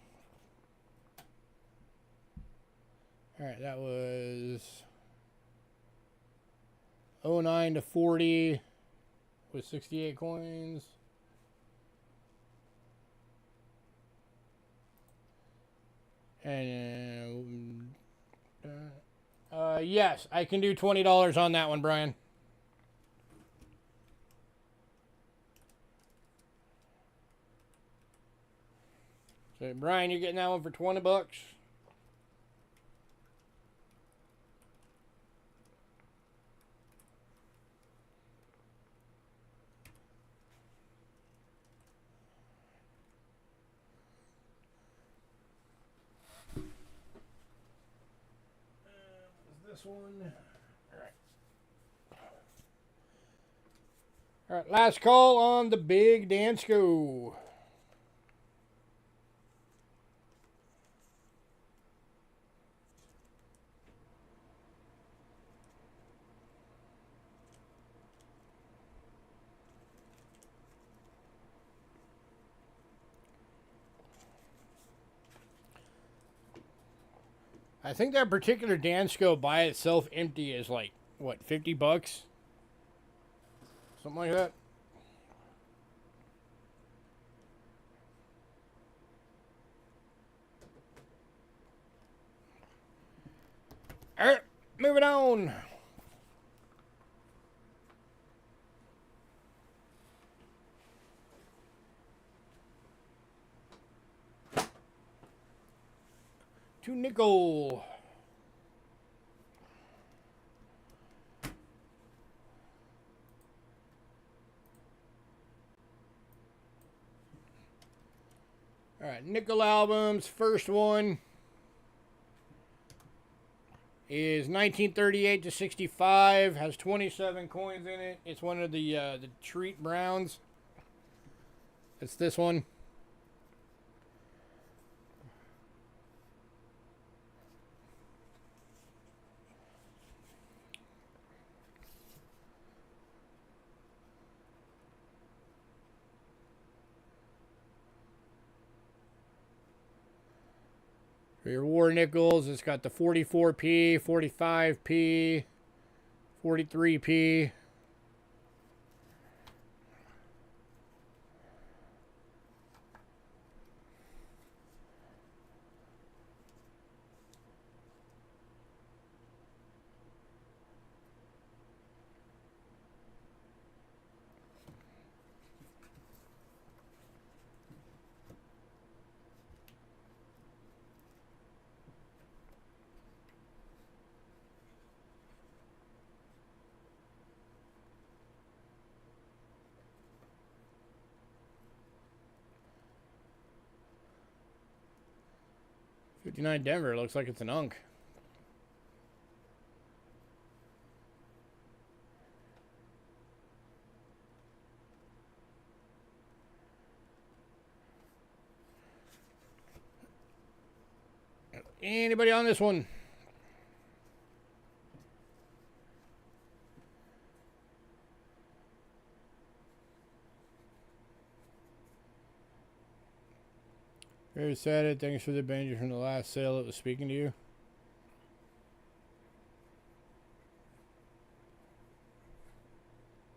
Alright, that was 09 to 40 with 68 coins. And yes, I can do $20 on that one, Brian. So Brian, you're getting that one for 20 bucks. This one. All right, last call on the big Dansko. I think that particular Dansko by itself empty is like, what, 50 bucks? Something like that. All right, moving on. To nickel. All right, nickel albums. First one is 1938 to 65. Has 27 coins in it. It's one of the treat browns. It's this one. For your war nickels, it's got the 44p, 45p, 43p. $59 Denver, looks like it's an unk. Anybody on this one? Very sad. Thanks for the Benji from the last sale that was speaking to you.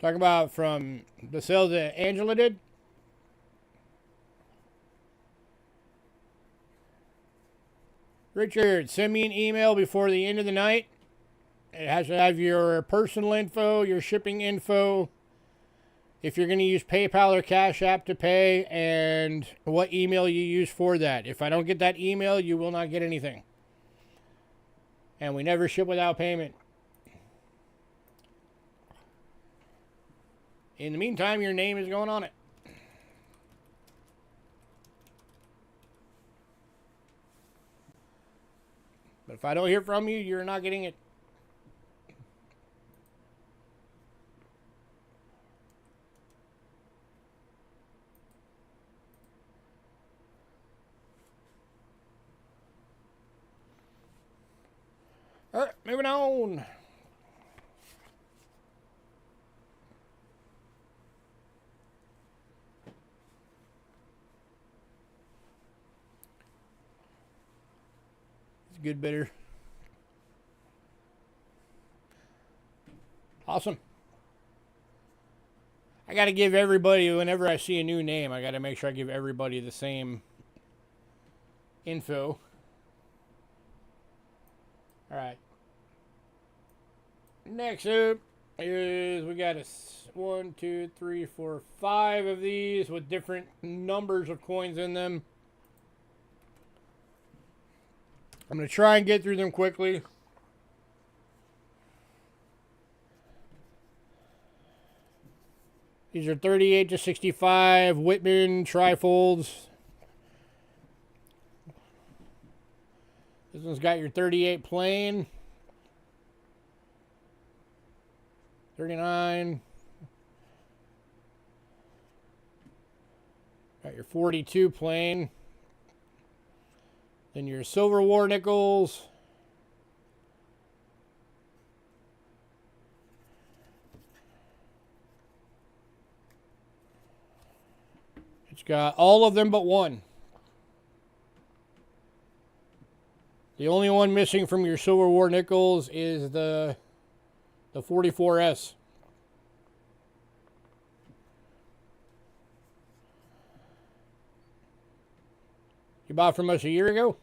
Talk about from the sale that Angela did. Richard, send me an email before the end of the night. It has to have your personal info, your shipping info, if you're going to use PayPal or Cash App to pay, and what email you use for that. If I don't get that email, you will not get anything. And we never ship without payment. In the meantime, your name is going on it. But if I don't hear from you, you're not getting it. All right, moving on. It's a good bidder. Awesome. I got to give everybody, whenever I see a new name, I got to make sure I give everybody the same info. All right. Next up is we got 1, 2, 3, 4, 5 of these with different numbers of coins in them. I'm going to try and get through them quickly. These are 38 to 65 Whitman trifolds. This one's got your 38 plain. 39. Got your 42 plain. Then your silver war nickels. It's got all of them but one. The only one missing from your silver war nickels is the 44S. You bought from us a year ago?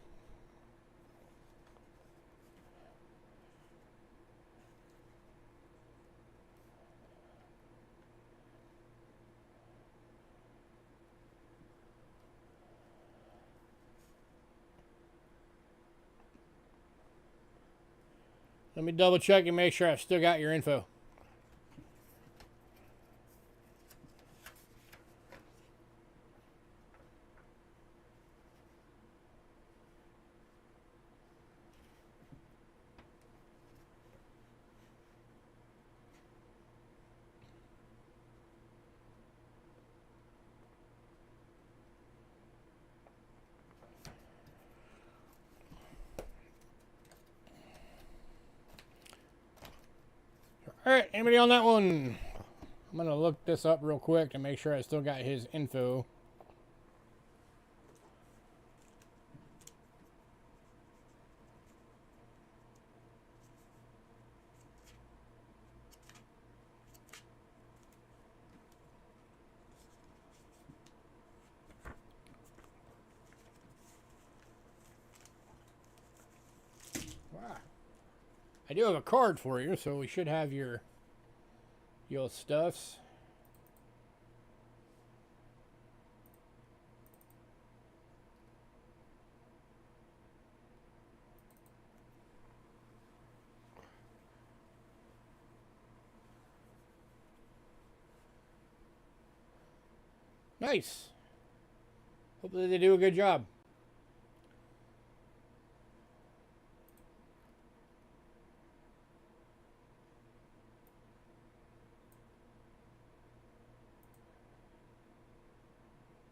Let me double check and make sure I've still got your info. All right, anybody on that one? I'm going to look this up real quick to make sure I still got his info. Wow. I do have a card for you, so we should have your stuffs. Nice. Hopefully they do a good job.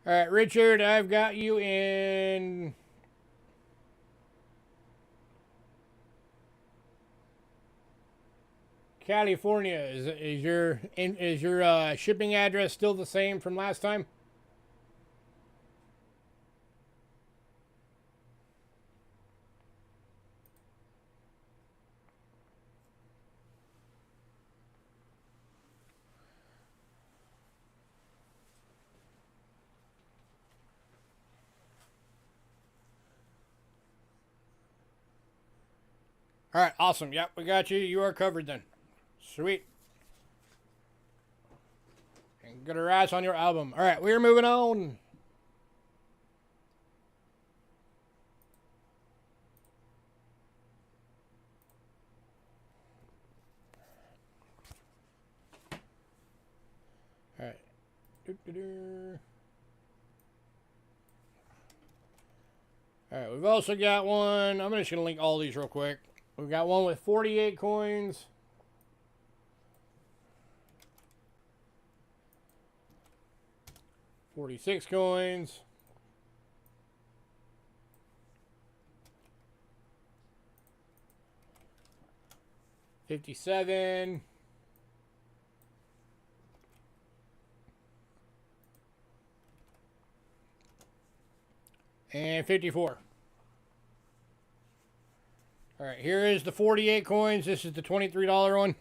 All right, Richard, I've got you in California. Is your shipping address still the same from last time? All right, awesome. Yep, we got you. You are covered then. Sweet. And get a rise on your album. All right, we're moving on. All right. All right, we've also got one. I'm just going to link all these real quick. We've got one with 48 coins. $46 coins. 57. And 54. All right, here is the 48 coins. This is the $23 one.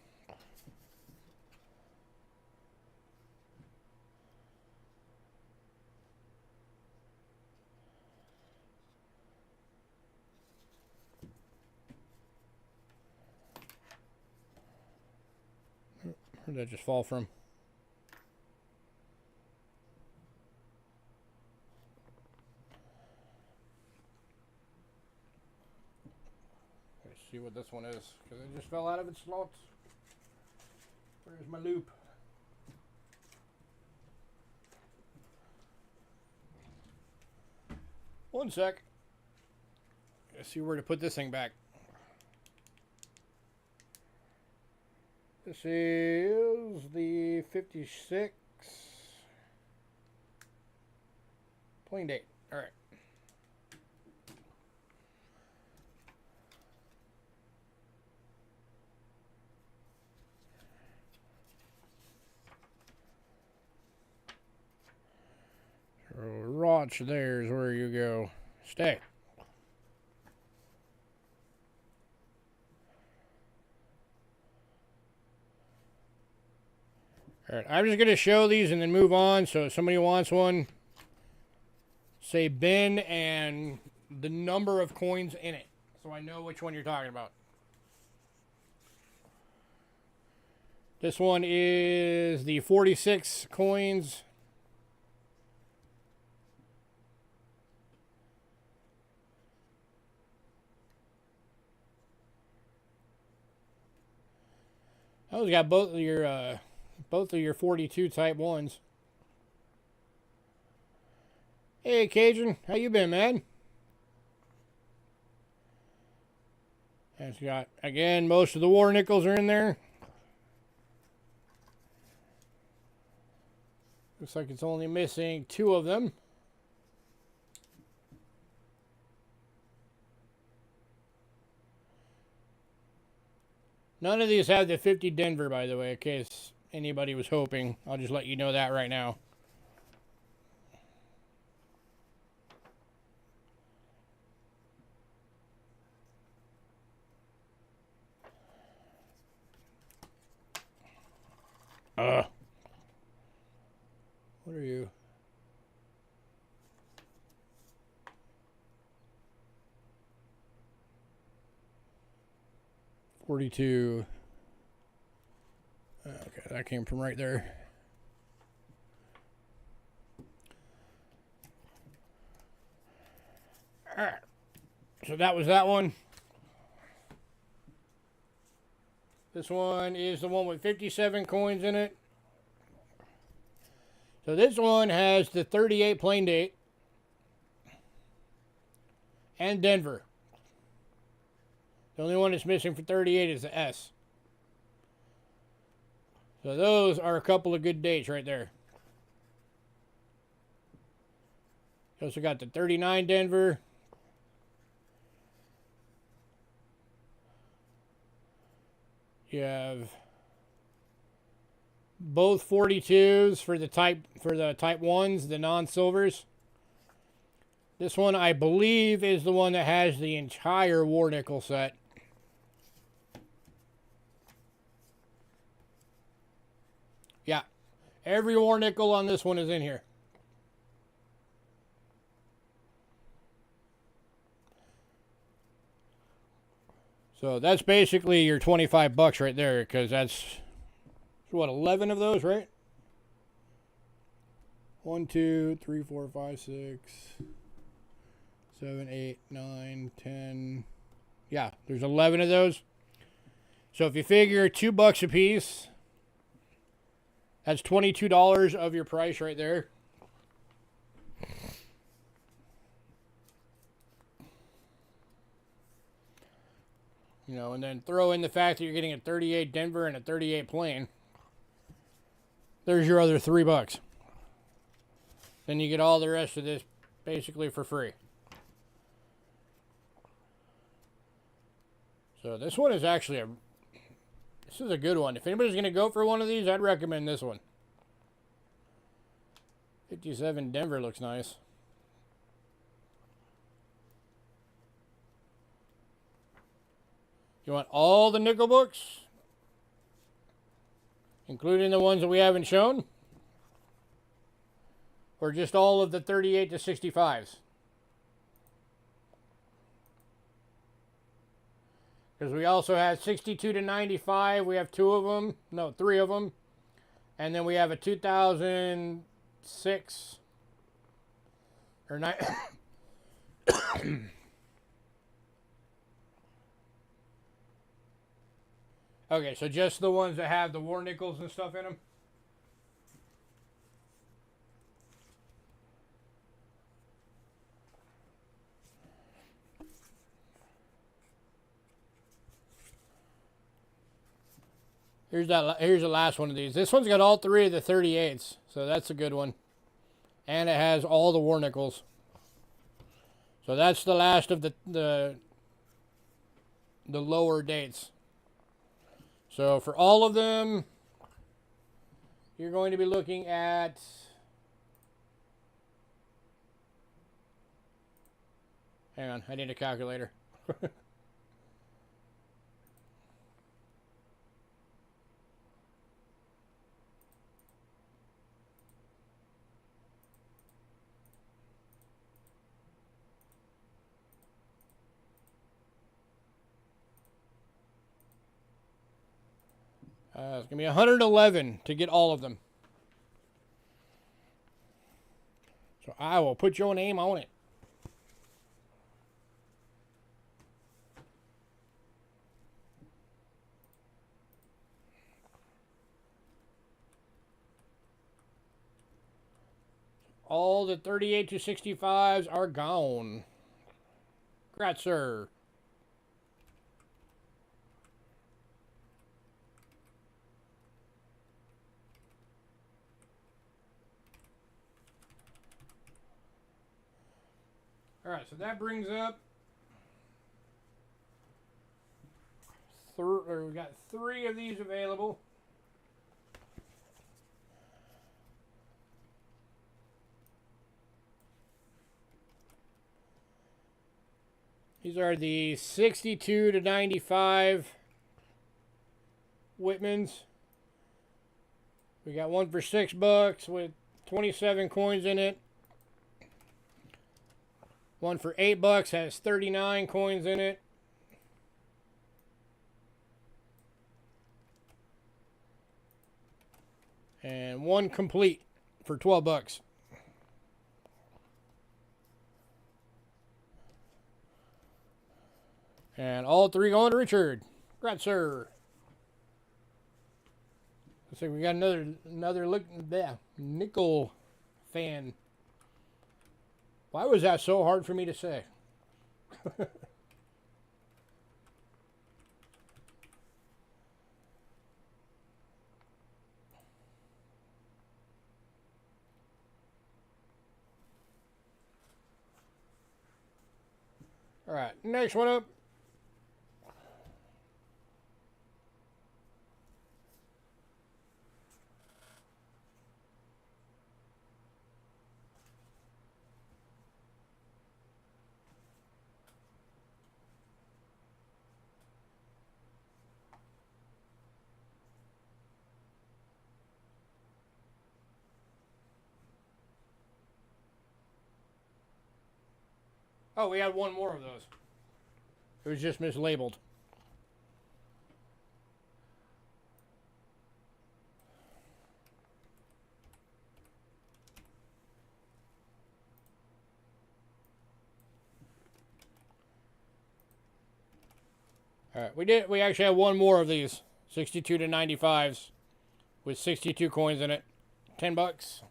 Where did that just fall from? Let's see what this one is, because it just fell out of its slots. Where's my loop? One sec. Let's see where to put this thing back. This is the 56 plain date. All right. So, Roch, there's where you go. Stay. All right, I'm just going to show these and then move on. So if somebody wants one, say bin and the number of coins in it, so I know which one you're talking about. This one is the 46 coins. Oh, we got both of your 42 type ones. Hey, Cajun, how you been, man? And it's got, again, most of the war nickels are in there. Looks like it's only missing 2 of them. None of these have the 50 Denver, by the way, in case anybody was hoping. I'll just let you know that right now. What are you? $42. Okay, that came from right there. All right. So that was that one. This one is the one with 57 coins in it. So this one has the 38 plain date and Denver. The only one that's missing for 38 is the S. So those are a couple of good dates right there. You also got the 39 Denver. You have both 42s for the type 1s, the non-silvers. This one, I believe, is the one that has the entire war nickel set. Yeah, every war nickel on this one is in here. So that's basically your 25 bucks right there, because that's, what, 11 of those, right? 1, 2, 3, 4, 5, 6, 7, 8, 9, 10. Yeah, there's 11 of those. So if you figure $2 a piece, that's $22 of your price right there. You know, and then throw in the fact that you're getting a 38 Denver and a 38 plain. There's your other $3. Then you get all the rest of this basically for free. So this one is actually This is a good one. If anybody's going to go for one of these, I'd recommend this one. 57 Denver looks nice. You want all the nickel books? Including the ones that we haven't shown? Or just all of the 38 to 65s? Because we also have 62 to 95. We have 2 of them. No, 3 of them. And then we have a 2006 or 9. Okay, so just the ones that have the war nickels and stuff in them? Here's the last one of these. This one's got all 3 of the 38s, so that's a good one. And it has all the war nickels. So that's the last of the lower dates. So for all of them, you're going to be looking at hang on, I need a calculator. It's going to be 111 to get all of them. So I will put your name on it. All the 38 to 65s are gone. Congrats, sir. All right, so that brings up we got 3 of these available. These are the 62 to 95 Whitmans. We got one for $6 with 27 coins in it. One for $8 has 39 coins in it. And one complete for $12. And all 3 going to Richard. Congrats, sir. Looks like we got another look there. Nickel fan. Why was that so hard for me to say? All right, next one up. Oh, we had one more of those. It was just mislabeled. All right, we actually have one more of these 62 to 95s with 62 coins in it. $10.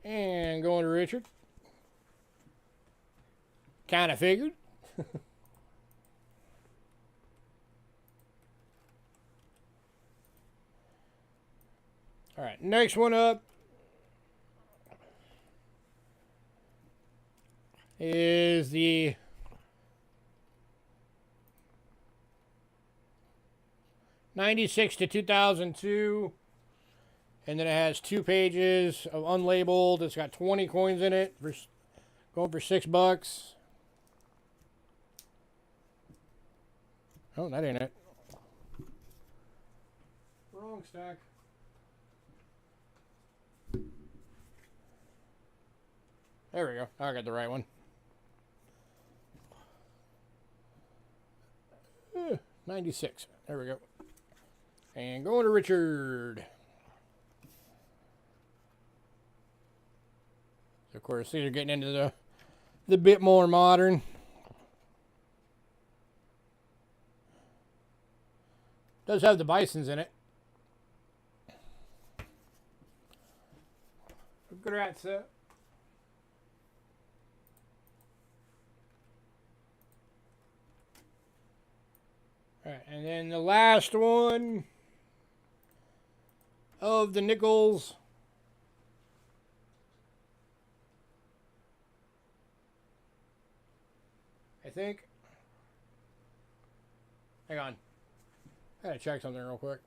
And going to Richard. Kind of figured. All right, next one up is the 96 to 2002. And then it has 2 pages of unlabeled. It's got 20 coins in it. Going for $6. Oh, that ain't it. Wrong stack. There we go. I got the right one. 96. There we go. And going to Richard. Of course, these are getting into the bit more modern. Does have the bisons in it. Congrats, sir. Alright, and then the last one of the nickels. I think. Hang on. I gotta check something real quick.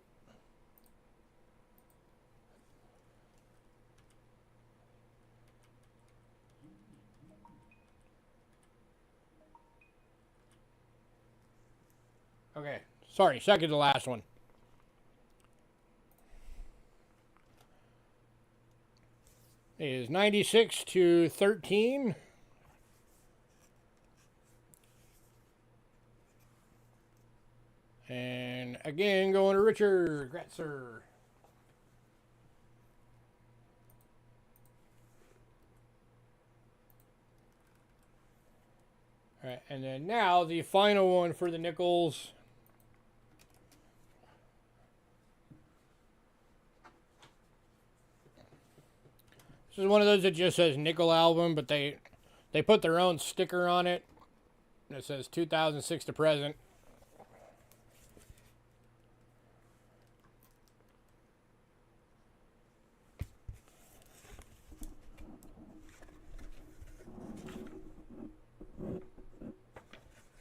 Okay, sorry, second to last one. It is 96 to 13. And again, going to Richard Gratzer. All right, and then now the final one for the nickels. This is one of those that just says nickel album, but they put their own sticker on it. And it says 2006 to present.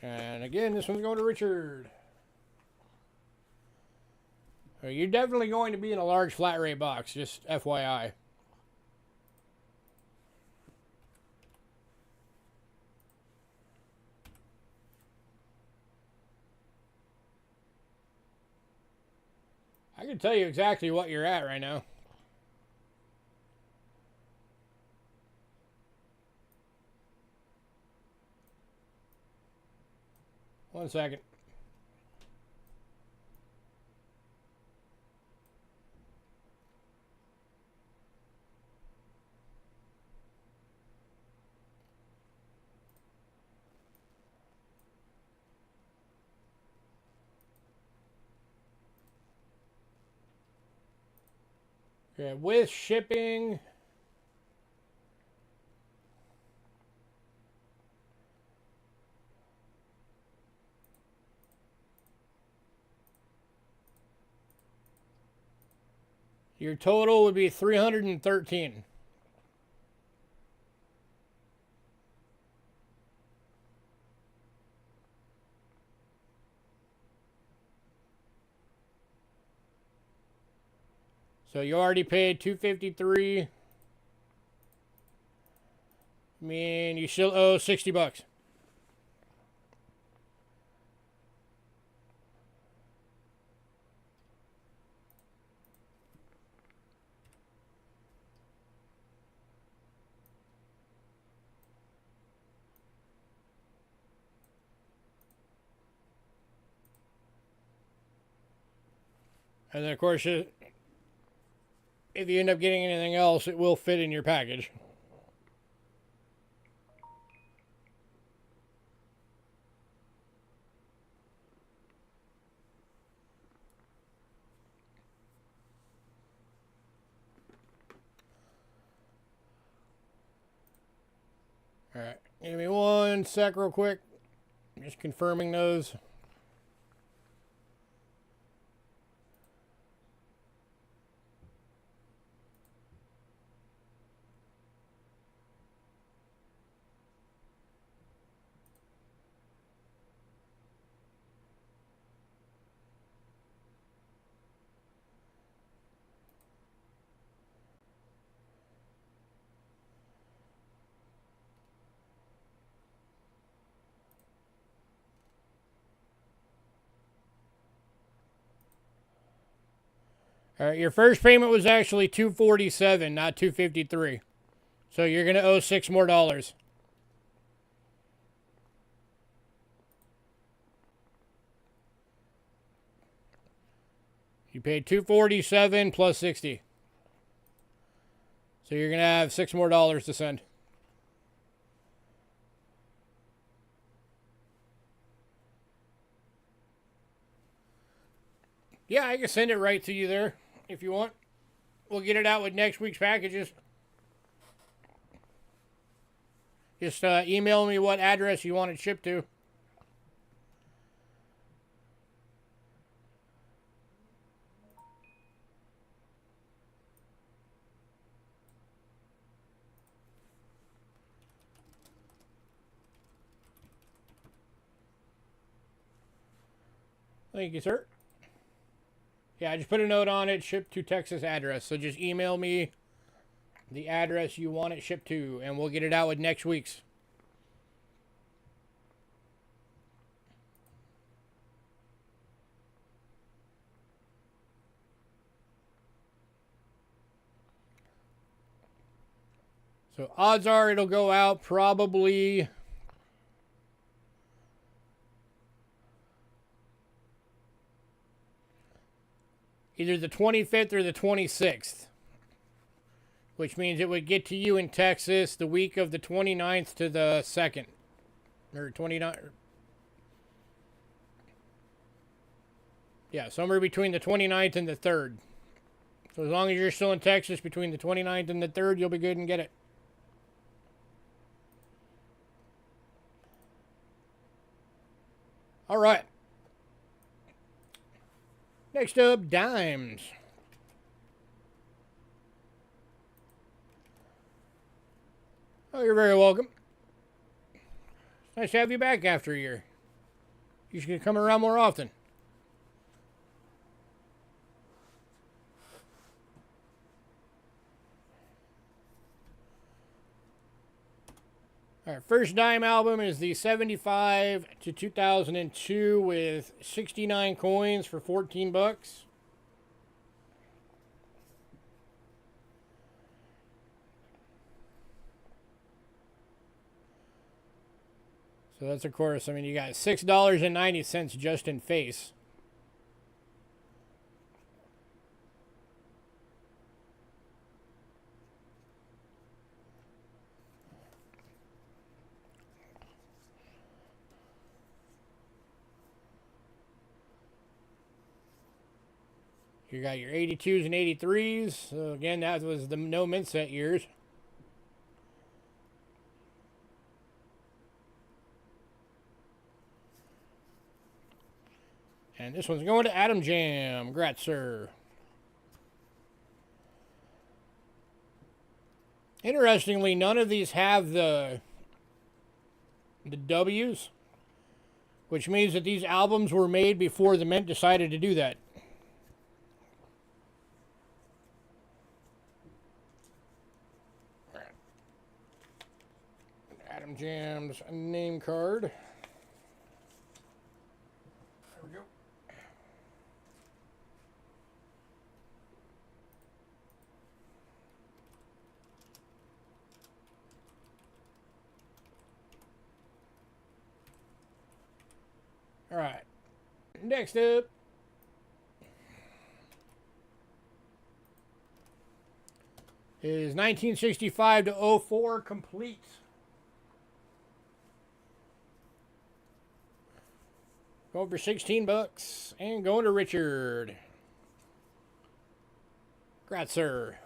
And again, this one's going to Richard. You're definitely going to be in a large flat rate box, just FYI. I can tell you exactly what you're at right now. One second. Okay, with shipping. Your total would be 313. So you already paid $253. I mean, you still owe $60. And then, of course, if you end up getting anything else, it will fit in your package. All right, give me one sec real quick. Just confirming those. All right, your first payment was actually $247, not $253. So you're gonna owe $6 more. You paid $247 plus $60. So you're gonna have $6 more to send. Yeah, I can send it right to you there if you want. We'll get it out with next week's packages. Just email me what address you want it shipped to. Thank you, sir. Yeah, I just put a note on it, shipped to Texas address. So just email me the address you want it shipped to, and we'll get it out with next week's. So odds are it'll go out probably either the 25th or the 26th, which means it would get to you in Texas the week of the 29th to the 2nd, or 29th. Yeah, somewhere between the 29th and the 3rd. So as long as you're still in Texas between the 29th and the 3rd, you'll be good and get it. All right. Next up, dimes. Oh, you're very welcome. It's nice to have you back after a year. You should come around more often. Our first dime album is the 75 to 2002 with 69 coins for 14 bucks. So that's, of course, I mean, you got $6.90 just in face. You got your 82s and 83s. So again, that was the no mint set years. And this one's going to Adam Jam. Congrats, sir. Interestingly, none of these have the W's, which means that these albums were made before the mint decided to do that. Adam Jam's name card. There we go. All right. Next up is 1965 to 04 complete. Going for 16 bucks and going to Richard. Congrats, sir.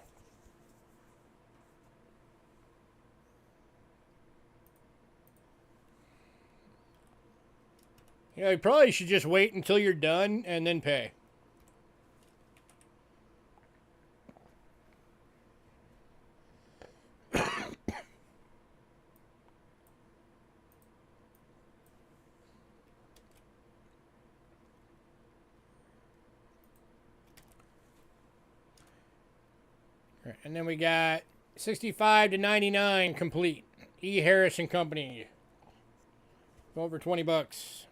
You know, you probably should just wait until you're done and then pay. And then we got 65 to 99 complete. E. Harris and Company. Over 20 bucks.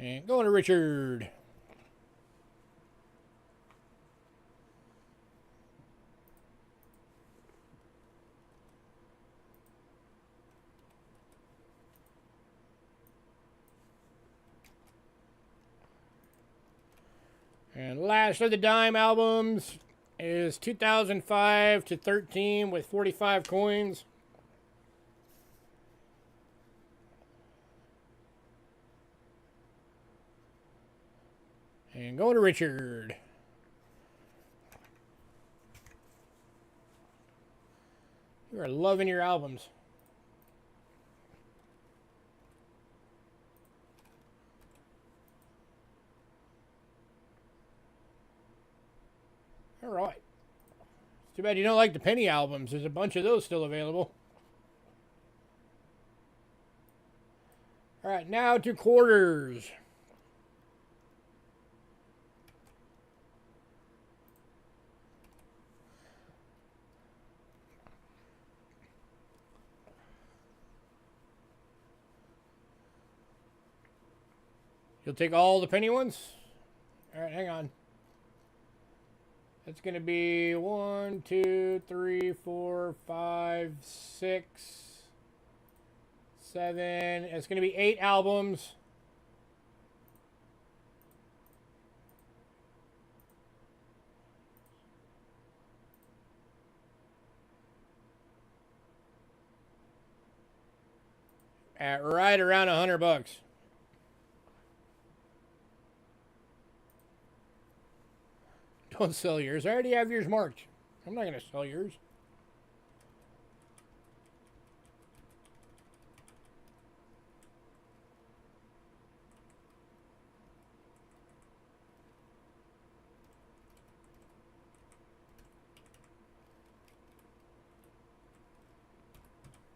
And going to Richard. And last of the dime albums is 2005 to 13 with 45 coins. And going to Richard. You are loving your albums. All right. It's too bad you don't like the penny albums. There's a bunch of those still available. All right, now to quarters. You'll take all the penny ones? All right, hang on. That's going to be 1, 2, 3, 4, 5, 6, 7. It's going to be 8 albums. At right around $100. Don't sell yours. I already have yours marked. I'm not going to sell yours.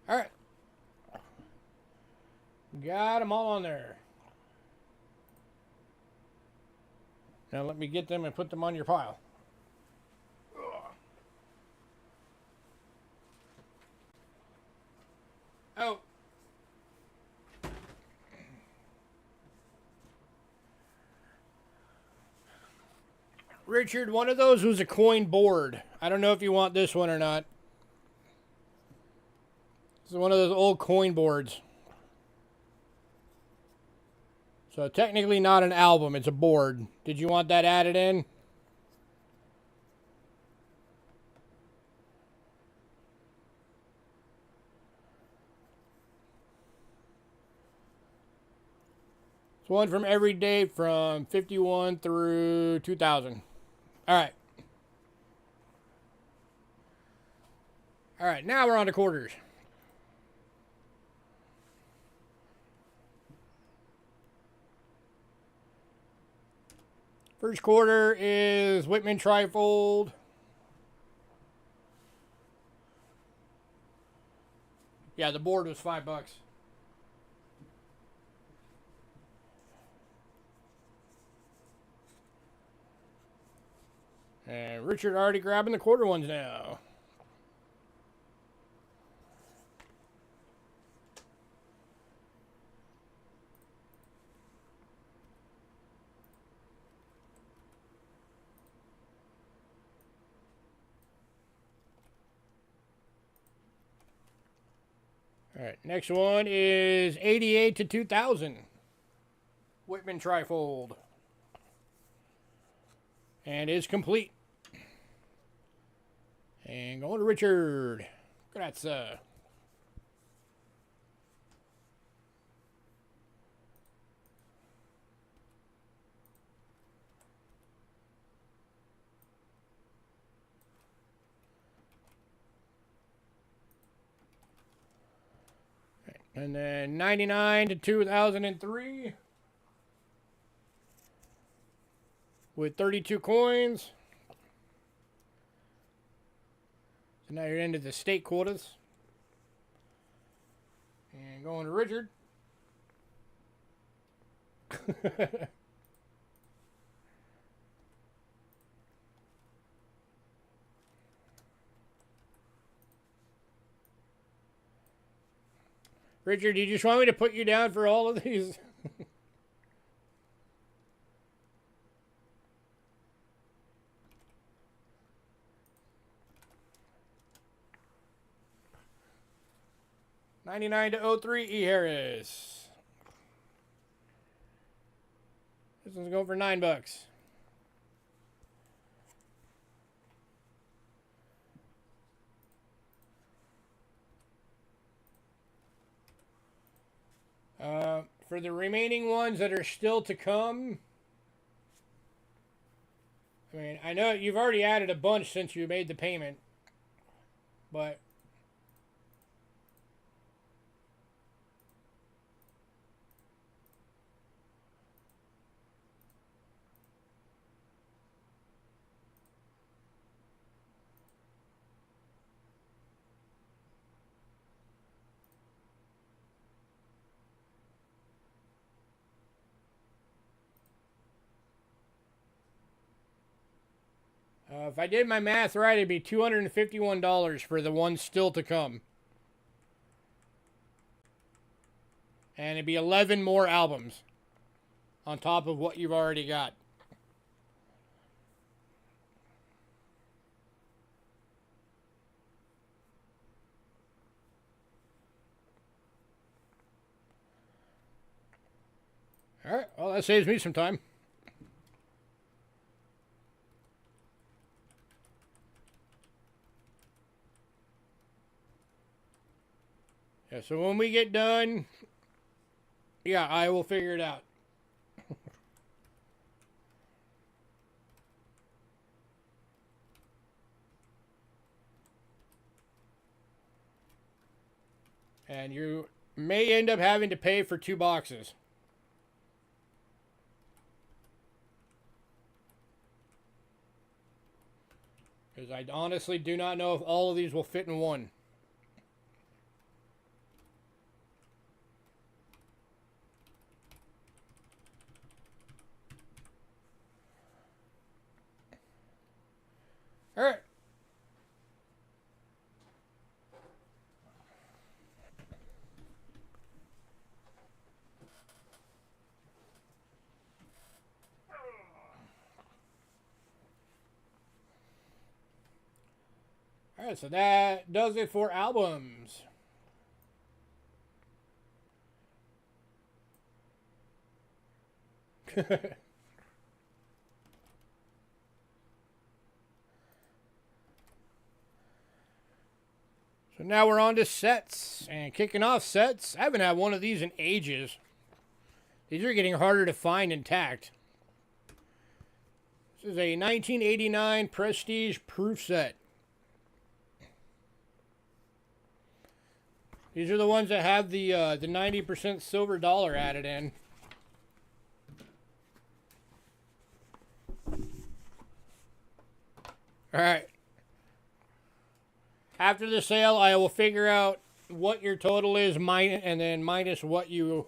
All right. Got them all on there. Now let me get them and put them on your pile. Oh. Richard, one of those was a coin board. I don't know if you want this one or not. This is one of those old coin boards. So technically not an album, it's a board. Did you want that added in? It's one from every date from 51 through 2000. All right. All right, now we're on to quarters. First quarter is Whitman Trifold. Yeah, the board was $5. And Richard already grabbing the quarter ones now. All right, next one is 88 to 2000. Whitman Trifold. And is complete. And going to Richard. Grazie. And then 99 to 2003 with 32 coins. So now you're into the state quotas. And going to Richard. Richard, do you just want me to put you down for all of these? 99 to 03 E. Harris. This one's going for $9. For the remaining ones that are still to come, I mean, I know you've already added a bunch since you made the payment, but if I did my math right, it'd be $251 for the ones still to come. And it'd be 11 more albums on top of what you've already got. All right, well, that saves me some time. Yeah, so when we get done, yeah, I will figure it out. And you may end up having to pay for 2 boxes. Because I honestly do not know if all of these will fit in one. All right. All right, so that does it for albums. So now we're on to sets, and kicking off sets. I haven't had one of these in ages. These are getting harder to find intact. This is a 1989 Prestige proof set. These are the ones that have the 90% silver dollar added in. All right. After the sale, I will figure out what your total is, and then minus what you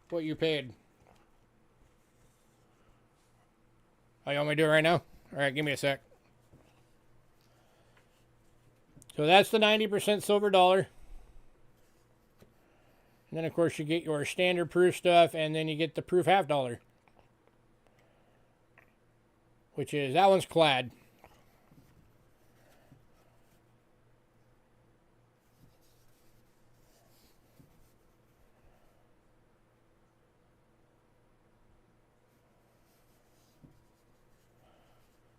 paid. Oh, you want me to do it right now? All right, give me a sec. So that's the 90% silver dollar. And then, of course, you get your standard proof stuff, and then you get the proof half dollar. Which is, that one's clad.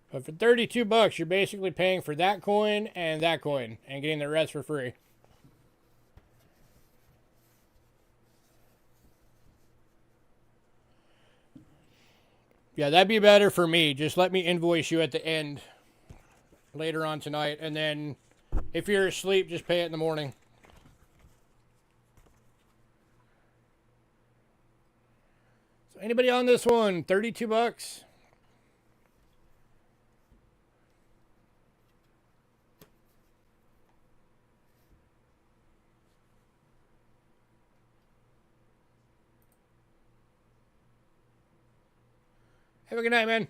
But for $32, you're basically paying for that coin and getting the rest for free. Yeah, that'd be better for me. Just let me invoice you at the end later on tonight, and then if you're asleep, just pay it in the morning. So anybody on this one? $32. Have a good night, man.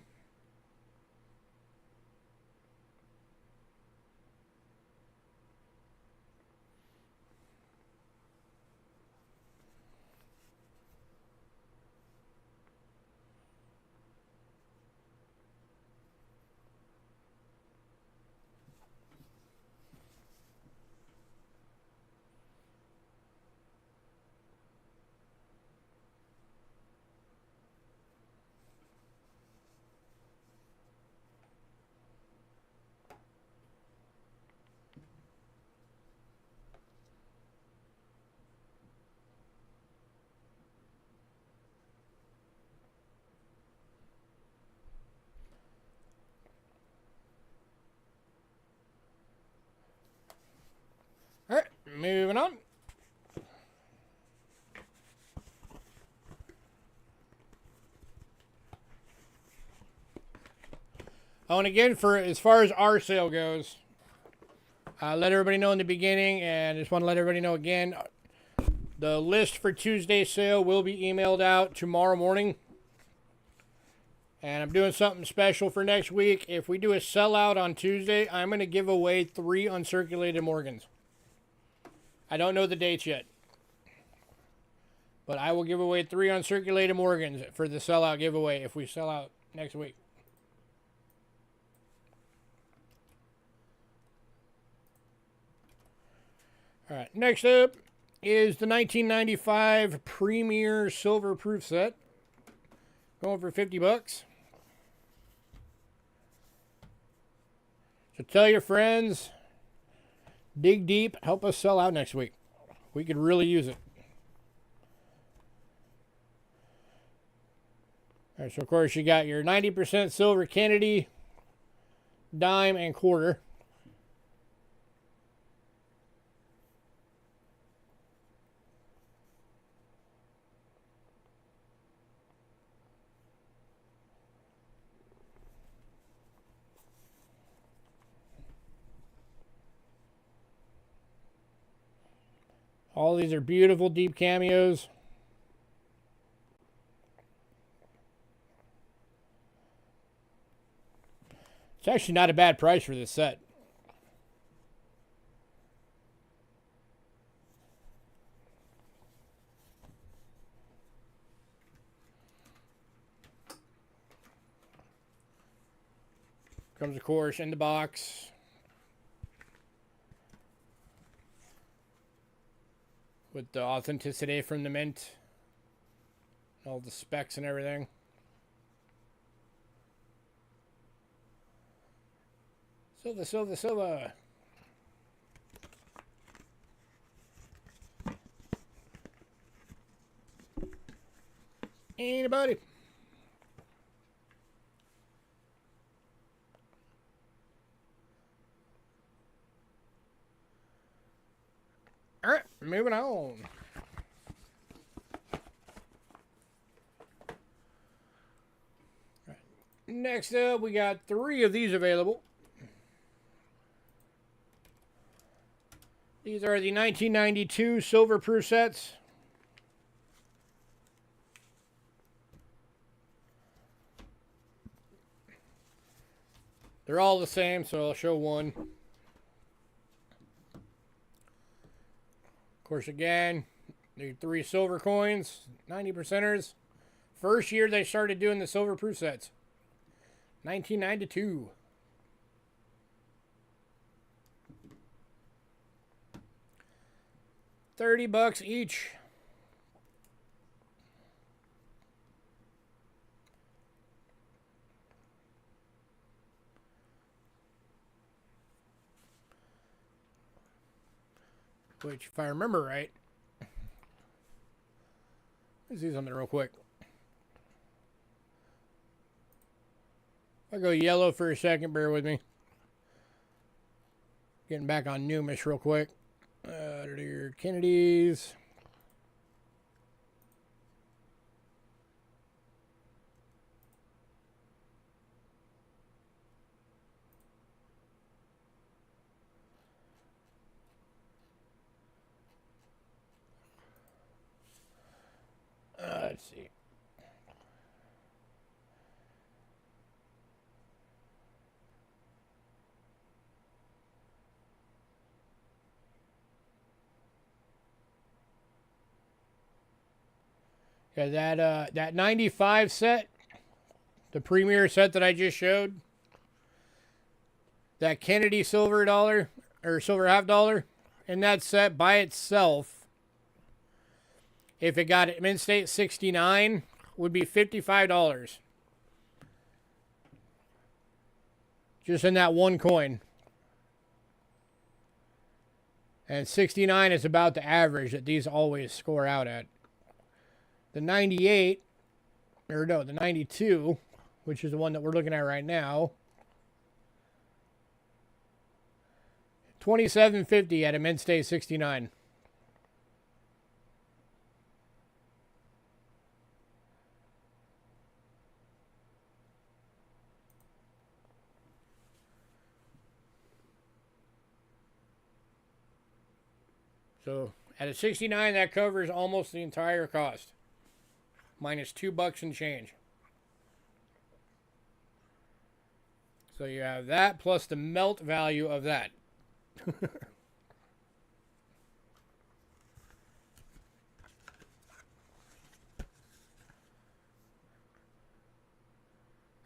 moving on. Oh, and again, for as far as our sale goes, let everybody know in the beginning, and just want to let everybody know again, the list for Tuesday's sale will be emailed out tomorrow morning. And I'm doing something special for next week. If we do a sellout on Tuesday, I'm going to give away 3 uncirculated Morgans. I don't know the dates yet, but I will give away 3 uncirculated Morgans for the sellout giveaway if we sell out next week. All right, next up is the 1995 Premier Silver Proof Set. Going for $50. So tell your friends, dig deep, help us sell out next week. We could really use it. All right, so of course you got your 90% silver Kennedy, dime, and quarter. All these are beautiful deep cameos. It's actually not a bad price for this set. Comes, of course, in the box with the authenticity from the mint, all the specs and everything. Silver, silver, silver. Anybody? All right, moving on. Right. Next up, we got 3 of these available. These are the 1992 Silver Proof sets. They're all the same, so I'll show one. Of course, again, the 3 silver coins, 90%ers. First year they started doing the silver proof sets. 1992. $30 each. Which, if I remember right, let's see something real quick. I'll go yellow for a second, bear with me. Getting back on Numish real quick. Your Kennedys. Let's see. Yeah, that 95 set, the premier set that I just showed, that Kennedy silver dollar or silver half dollar, in that set by itself, if it got it mint state 69, would be $55. Just in that one coin. And 69 is about the average that these always score out at. The 98, or no, the 92, which is the one that we're looking at right now, $27.50 at a mint state 69. So at a 69, that covers almost the entire cost, minus $2 and change. So you have that plus the melt value of that.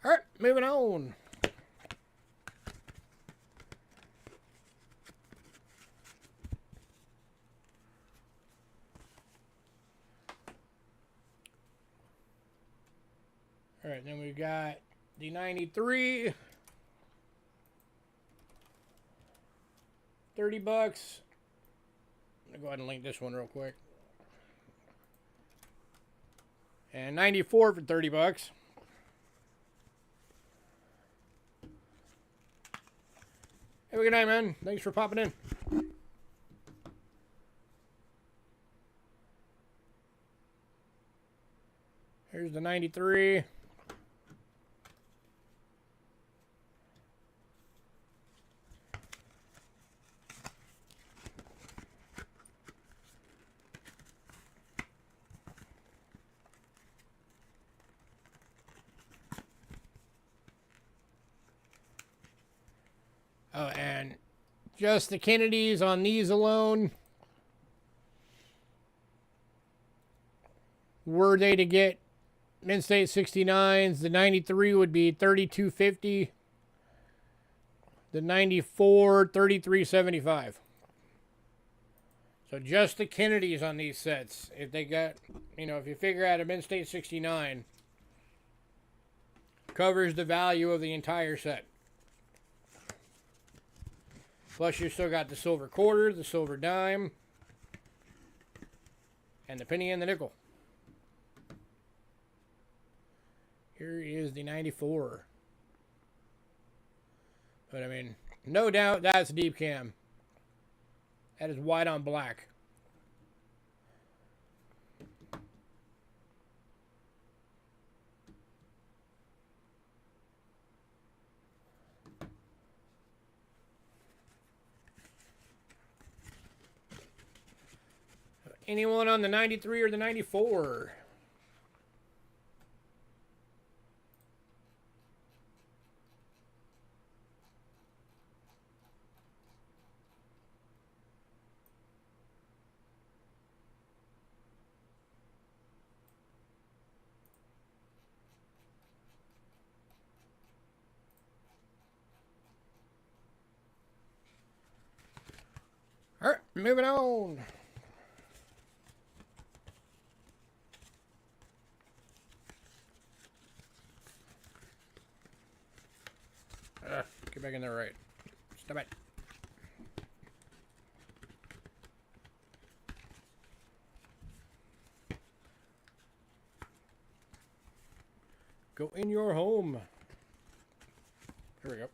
All right, moving on. All right, then we got the 93. $30. I'm going to go ahead and link this one real quick. And 94 for $30. Have a good night, man. Thanks for popping in. Here's the 93. Oh, and just the Kennedys on these alone. Were they to get mint state 69s, the 93 would be $32.50. The 94, $33.75. So just the Kennedys on these sets. If they got, if you figure out a mint state 69, covers the value of the entire set. Plus, you still got the silver quarter, the silver dime, and the penny and the nickel. Here is the 94. But, I mean, no doubt that's deep cam. That is white on black. Anyone on the 93 or the 94? All right, moving on. Get back in there right. Stop it. Go in your home. Here we go.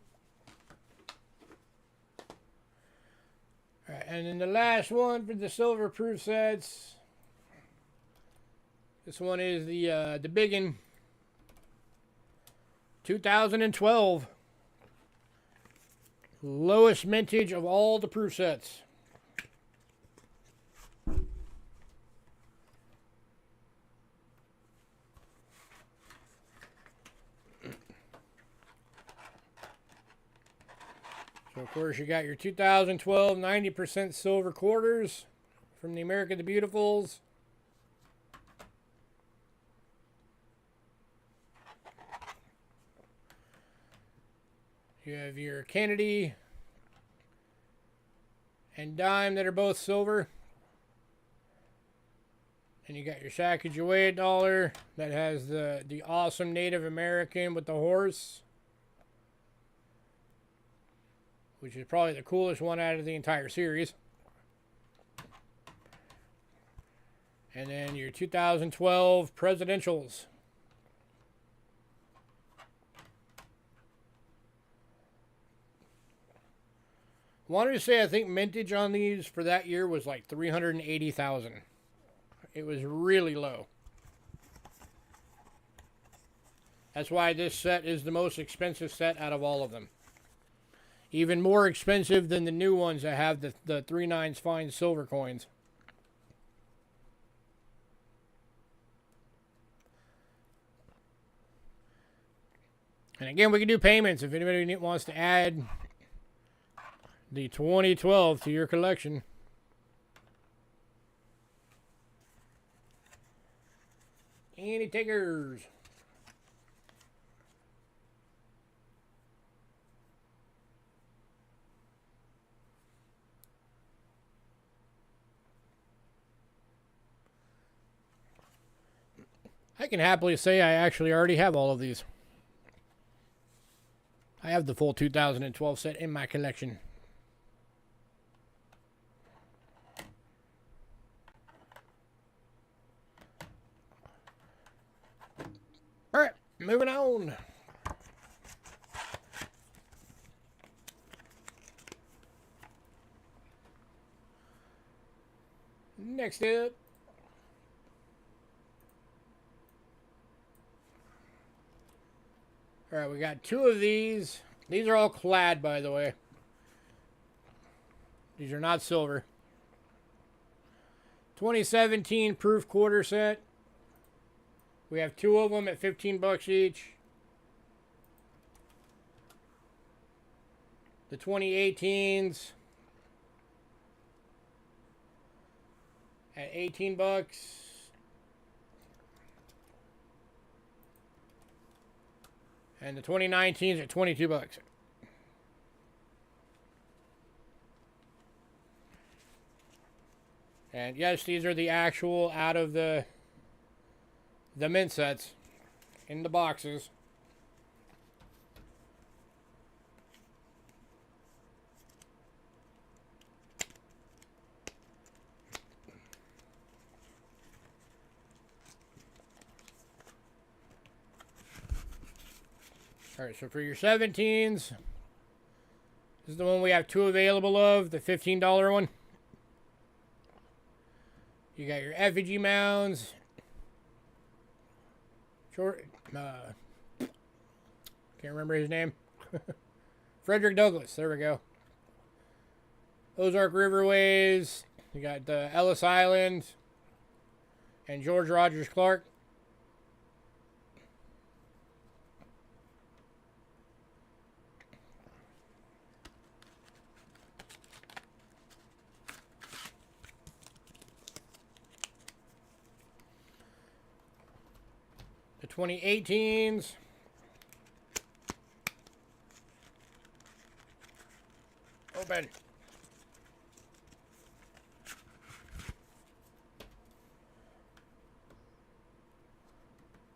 All right, and then the last one for the silver proof sets. This one is the biggin. 2012. Lowest mintage of all the proof sets. So, of course, you got your 2012 90% silver quarters from the America the Beautifuls. You have your Kennedy and dime that are both silver. And you got your Sacagawea dollar that has the awesome Native American with the horse, which is probably the coolest one out of the entire series. And then your 2012 presidentials. Wanted to say I think mintage on these for that year was like 380,000. It was really low. That's why this set is the most expensive set out of all of them. Even more expensive than the new ones that have the 3/9 fine silver coins. And again, we can do payments if anybody wants to add the 2012 to your collection. Any takers? I can happily say I actually already have all of these. I have the full 2012 set in my collection. All right, moving on. Next up. All right, we got two of these. These are all clad, by the way. These are not silver. 2017 proof quarter set. We have two of them at 15 bucks each. The 2018s at 18 bucks. And the 2019s at 22 bucks. And yes, these are the actual out of the mint sets in the boxes. All right, so for your 17s, this is the one we have two available of, the $15 one. You got your effigy mounds. Short, can't remember his name. Frederick Douglass, there we go. Ozark Riverways. You got the Ellis Island and George Rogers Clark. The 2018s. Open.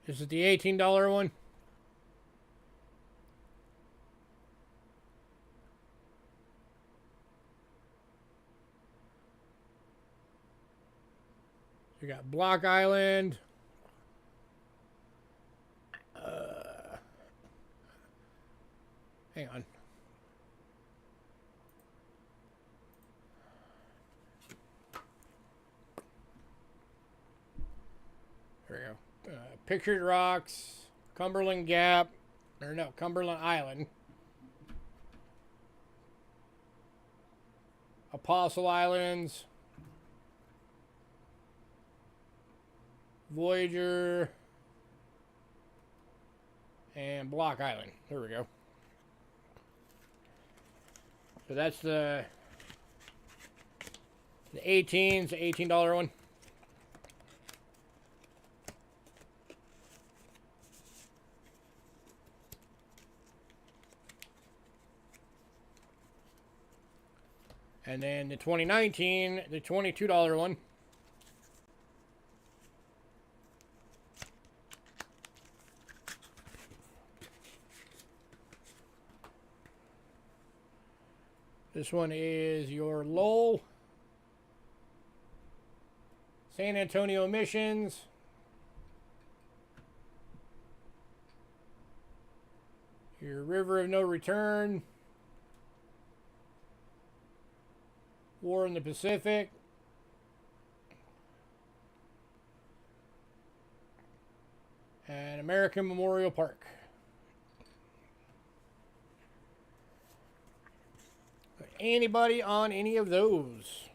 This is the $18 one. You got Block Island. Hang on. There we go. Pictured Rocks, Cumberland Gap, or no, Cumberland Island. Apostle Islands. Voyager. And Block Island. There we go. So that's the 18s, the $18 one. And then the 2019, the $22 one. This one is your Lowell, San Antonio Missions, your River of No Return, War in the Pacific. And American Memorial Park. Anybody on any of those?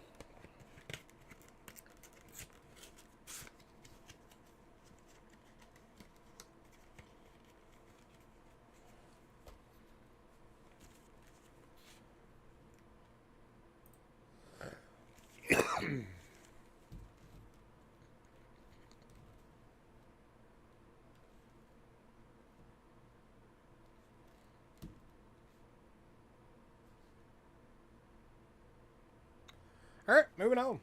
All right, moving on. All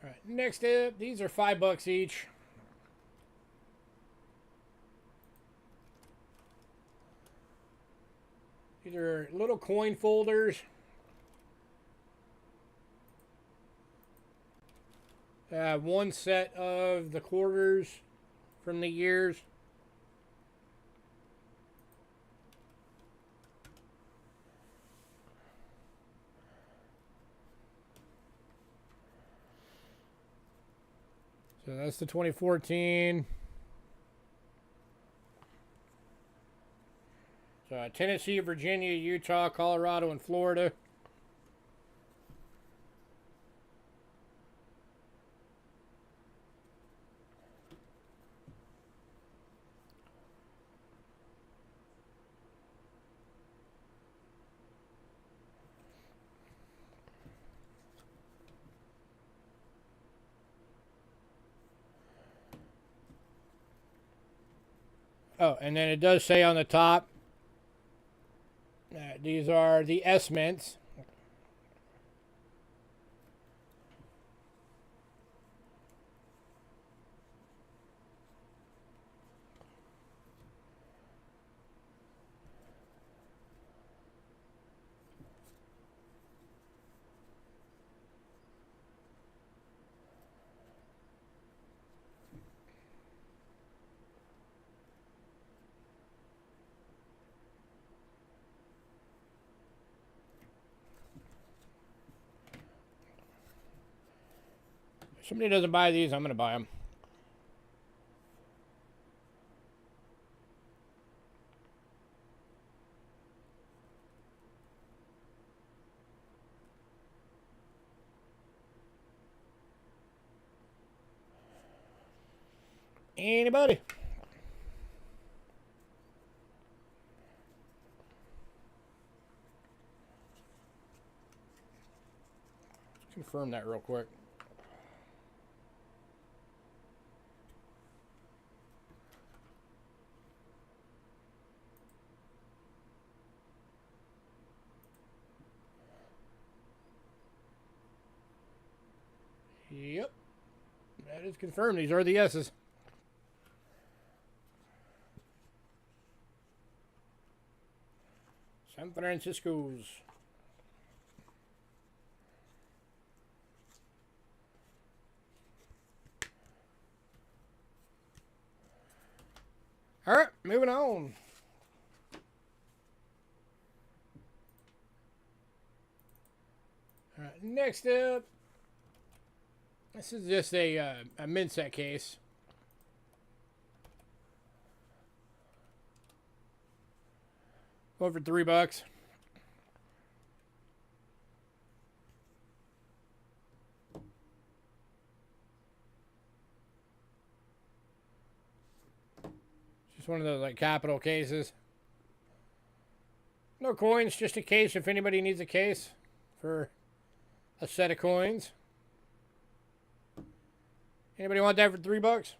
right, next up, these are $5 each. These are little coin folders. One set of the quarters from the years. So that's the 2014. So Tennessee, Virginia, Utah, Colorado, and Florida. Oh, and then it does say on the top, these are the S mints. If somebody doesn't buy these, I'm going to buy them. Anybody? Let's confirm that real quick. Yep. That is confirmed. These are the S's. San Francisco's. All right, moving on. All right, next up, this is just a mint set case. Over $3. Just one of those like capital cases. No coins, just a case if anybody needs a case for a set of coins. Anybody want that for $3?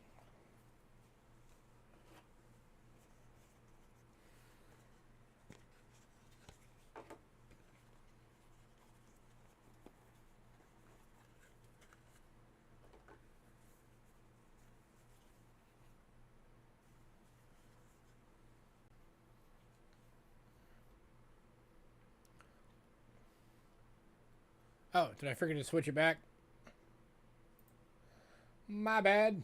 Oh, did I forget to switch it back? My bad.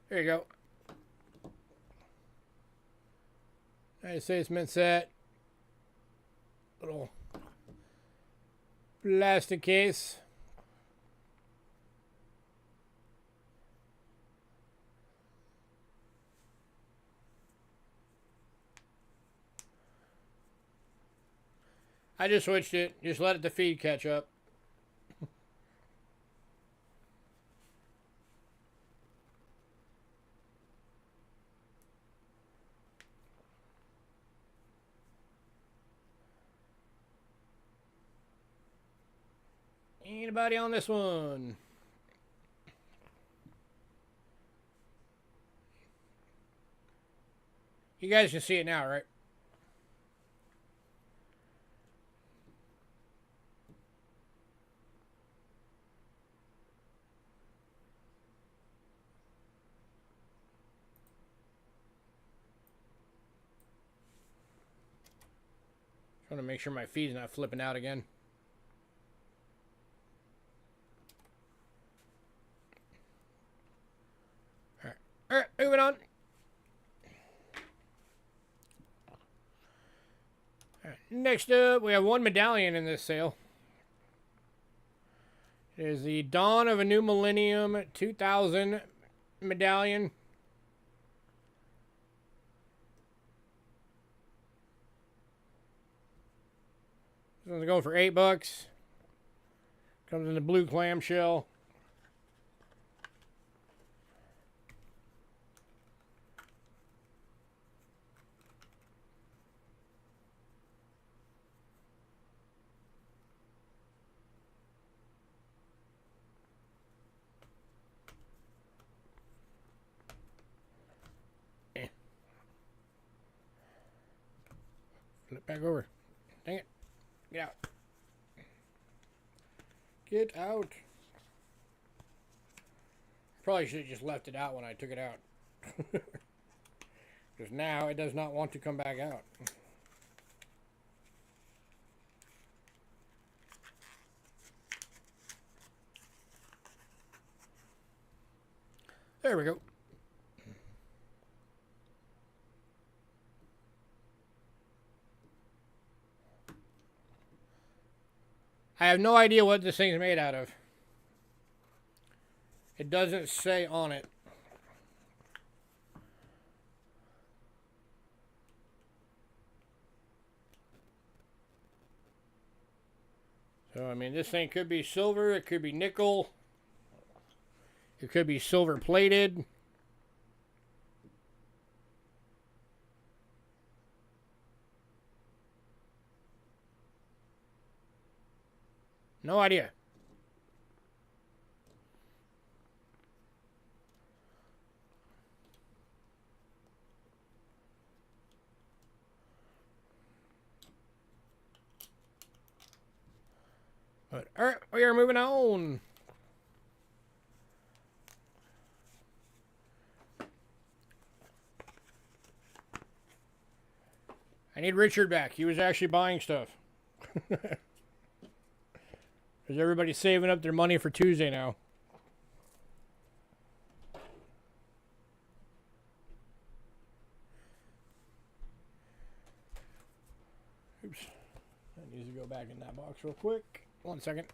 There you go. United States Mint set. Little plastic case. I just switched it. Just let the feed catch up. Anybody on this one? You guys can see it now, right? Trying to make sure my feed's not flipping out again. Alright, moving on. Alright, next up, we have one medallion in this sale. It is the Dawn of a New Millennium 2000 medallion. This one's going for $8. Comes in the blue clamshell. Flip back over. Dang it. Get out. Get out. Probably should have just left it out when I took it out. Because now it does not want to come back out. There we go. I have no idea what this thing's made out of. It doesn't say on it. So, I mean, this thing could be silver. It could be nickel. It could be silver plated. No idea. But, alright, we are moving on. I need Richard back. He was actually buying stuff. Because everybody's saving up their money for Tuesday now. Oops. That needs to go back in that box real quick. 1 second.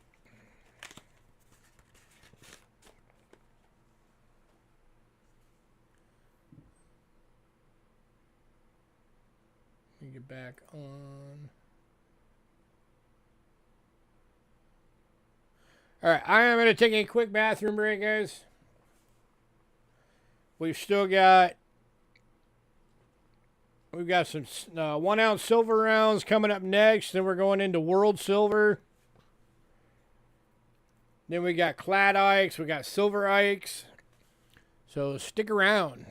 Let me get back on. Alright, I am going to take a quick bathroom break, guys. We've got some 1 ounce silver rounds coming up next. Then we're going into world silver. Then we got clad ikes. We got silver ikes. So stick around.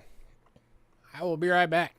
I will be right back.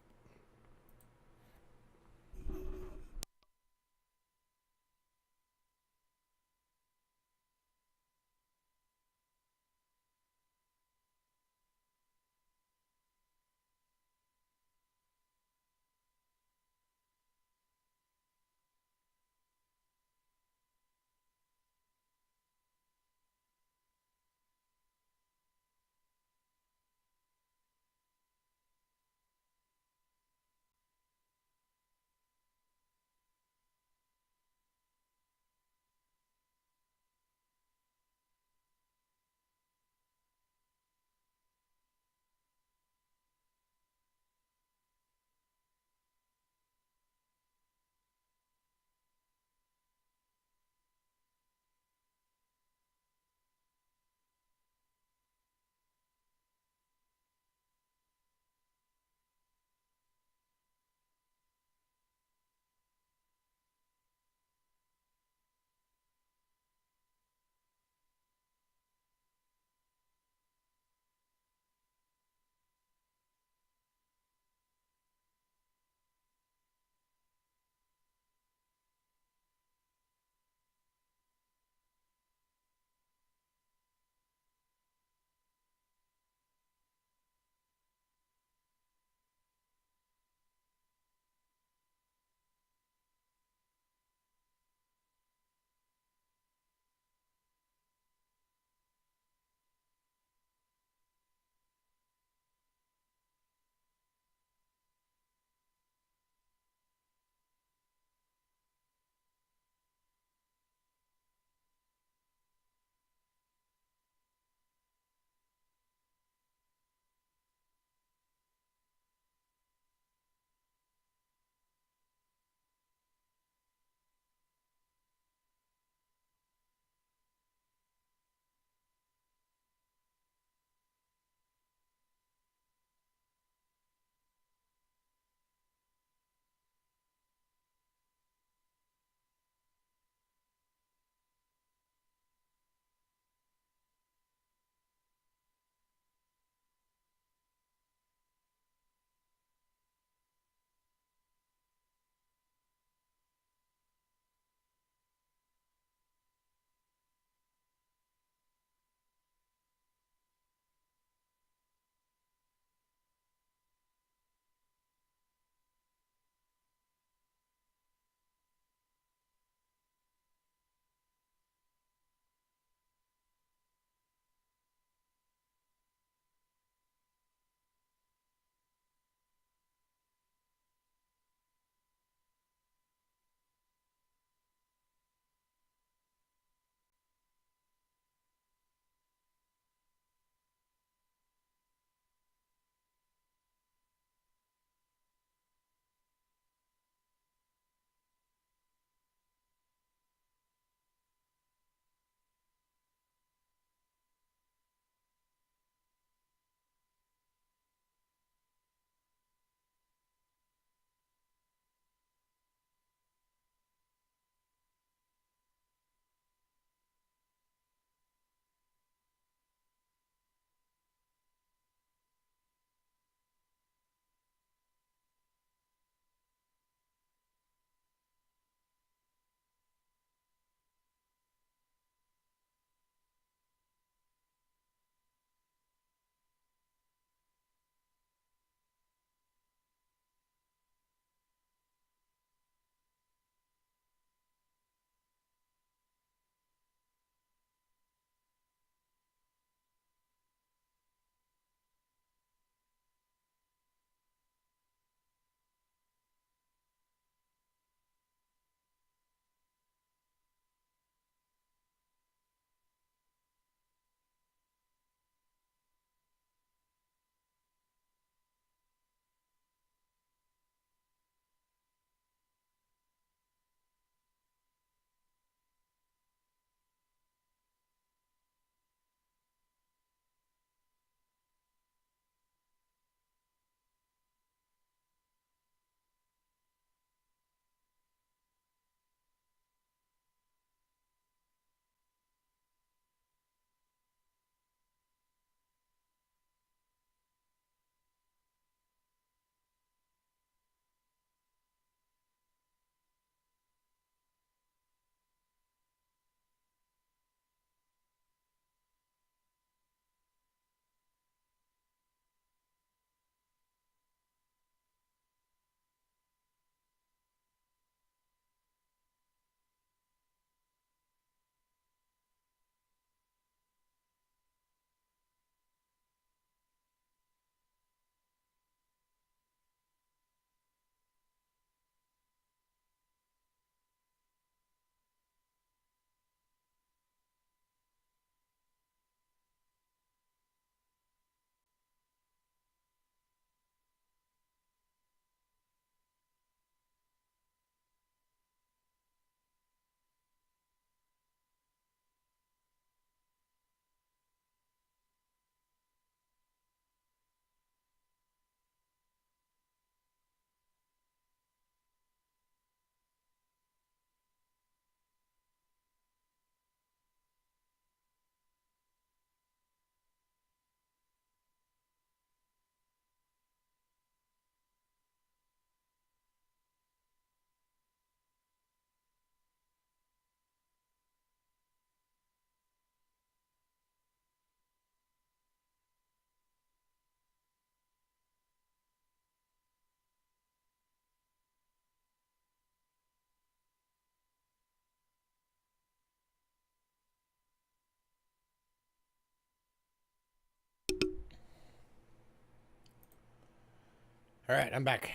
All right, I'm back.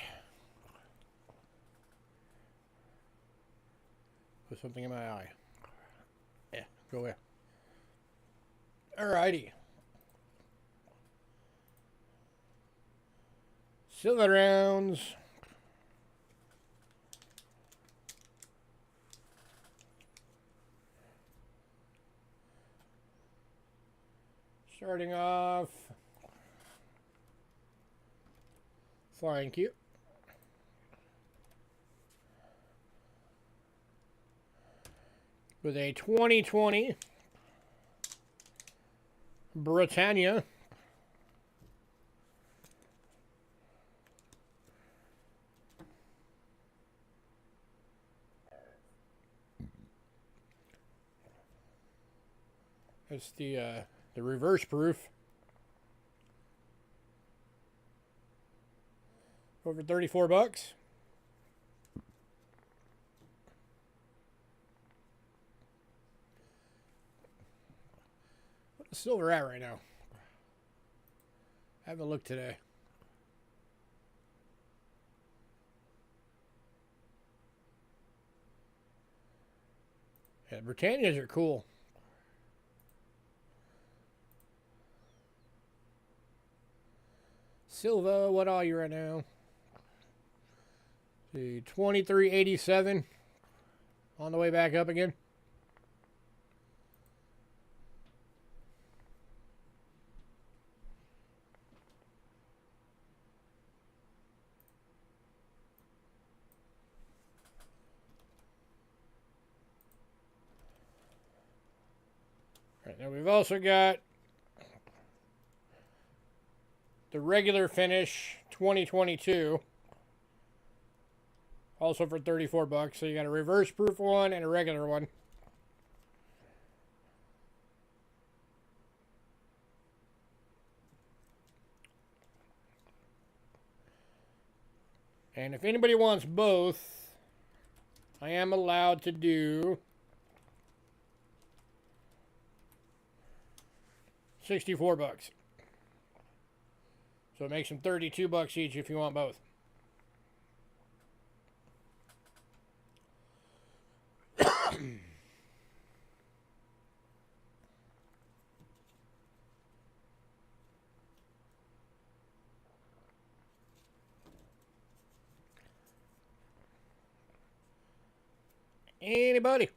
Put something in my eye. Yeah, go away. All righty. Silver rounds. Starting off. Flying cute. With a 2020 Britannia. That's the reverse proof. Over 34 bucks. What is silver at right now? I haven't looked today. Yeah, Britannias are cool. Silva, what are you right now? See, 23.87. On the way back up again. All right, now we've also got the regular finish 2022. Also for 34 bucks. So you got a reverse proof one and a regular one. And if anybody wants both, I am allowed to do 64 bucks. So it makes them 32 bucks each if you want both. Anybody?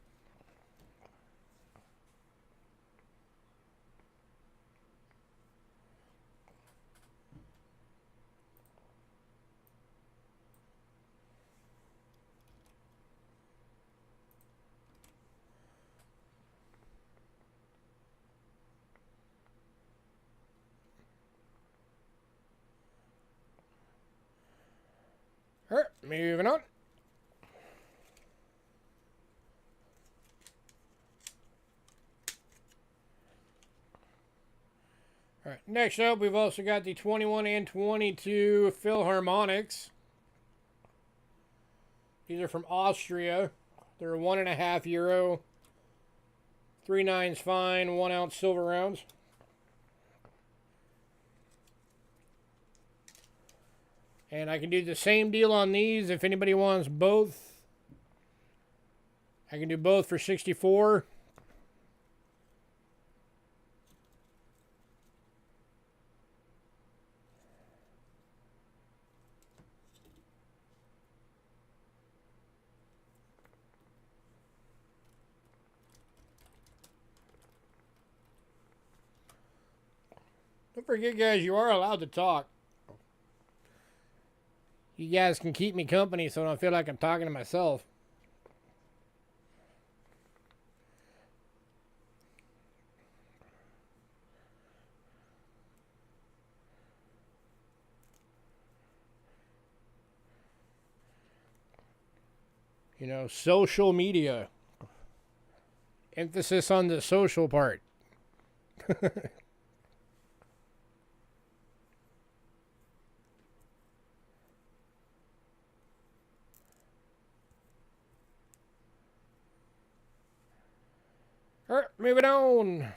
All right, moving on. All right, next up, we've also got the 21 and 22 Philharmonics. These are from Austria. They're €1.5. 3 nines fine, 1 ounce silver rounds. And I can do the same deal on these if anybody wants both. I can do both for 64. Don't forget, guys, you are allowed to talk. You guys can keep me company so I don't feel like I'm talking to myself. You know, social media. Emphasis on the social part. All right, moving on.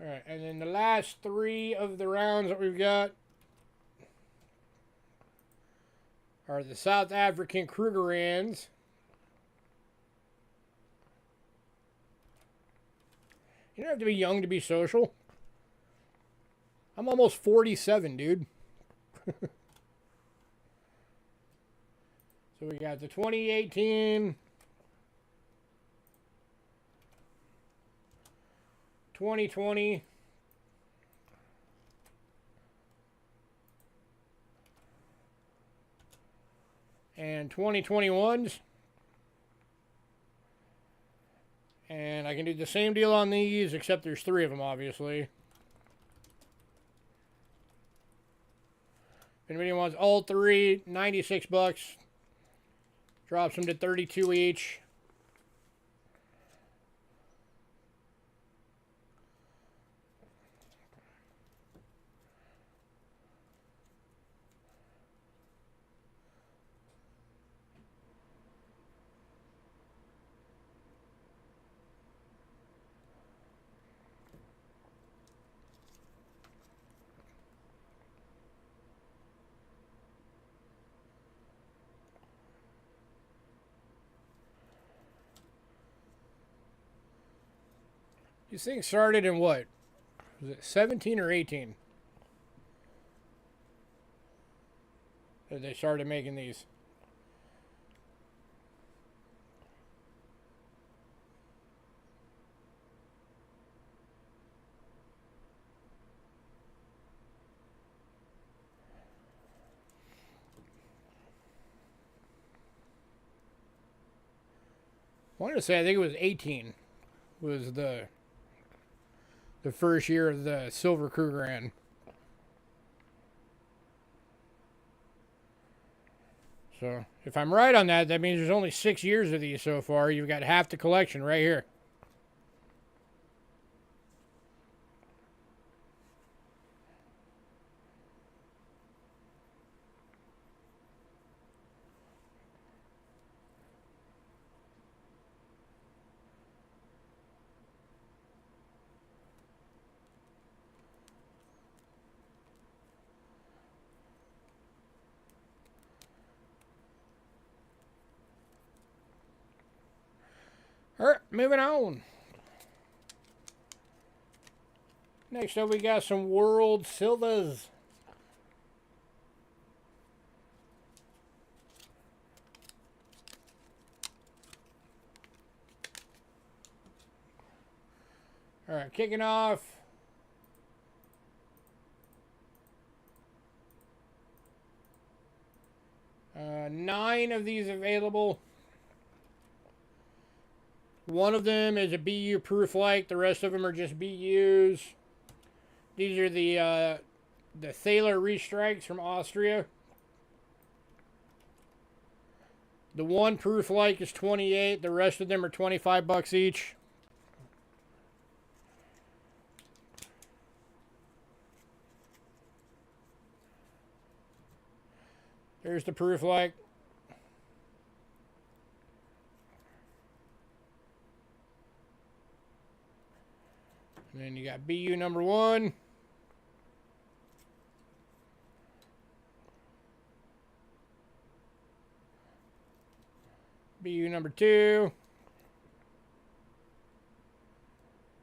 Alright, and then the last 3 of the rounds that we've got are the South African Krugerrands. You don't have to be young to be social. I'm almost 47, dude. So we got the 2018, 2020, and 2021s. And I can do the same deal on these, except there's 3 of them, obviously. If anybody wants all 3, 96 bucks. Drops them to 32 each. These things started in what? Was it 17 or 18? That they started making these. I wanted to say I think it was 18 was the first year of the Silver Krugerrand. So, if I'm right on that, that means there's only 6 years of these so far. You've got half the collection right here. Alright, moving on. Next up, we got some World Silvers. Alright, kicking off. Nine of these available. One of them is a BU proof like. The rest of them are just BUs. These are the Thaler Restrikes from Austria. The one proof like is 28. The rest of them are 25 bucks each. There's the proof like. And then you got BU number 1. BU number 2.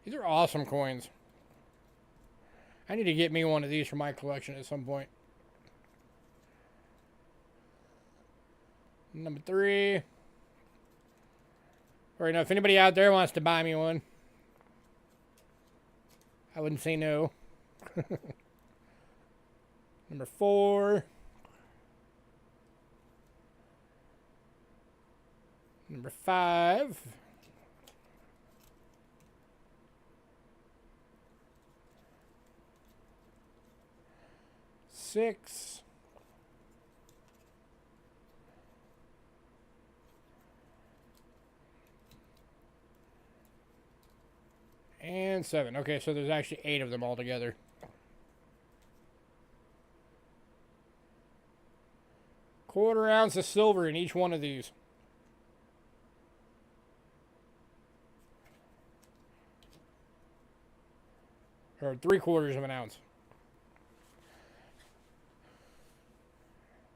These are awesome coins. I need to get me one of these for my collection at some point. Number 3. Or, you know, if anybody out there wants to buy me one, I wouldn't say no. Number 4. Number 5. Six. And 7. Okay, so there's actually 8 of them altogether. Quarter ounce of silver in each one of these. Or 3/4 of an ounce.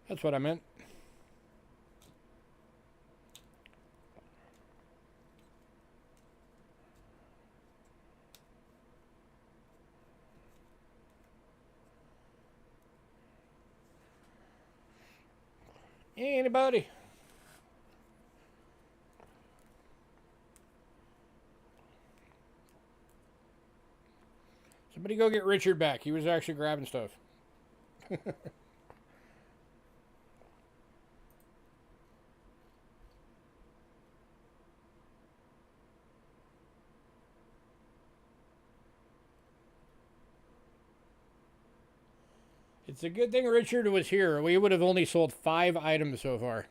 That's what I meant. Anybody? Somebody go get Richard back. He was actually grabbing stuff. It's a good thing Richard was here. We would have only sold 5 items so far.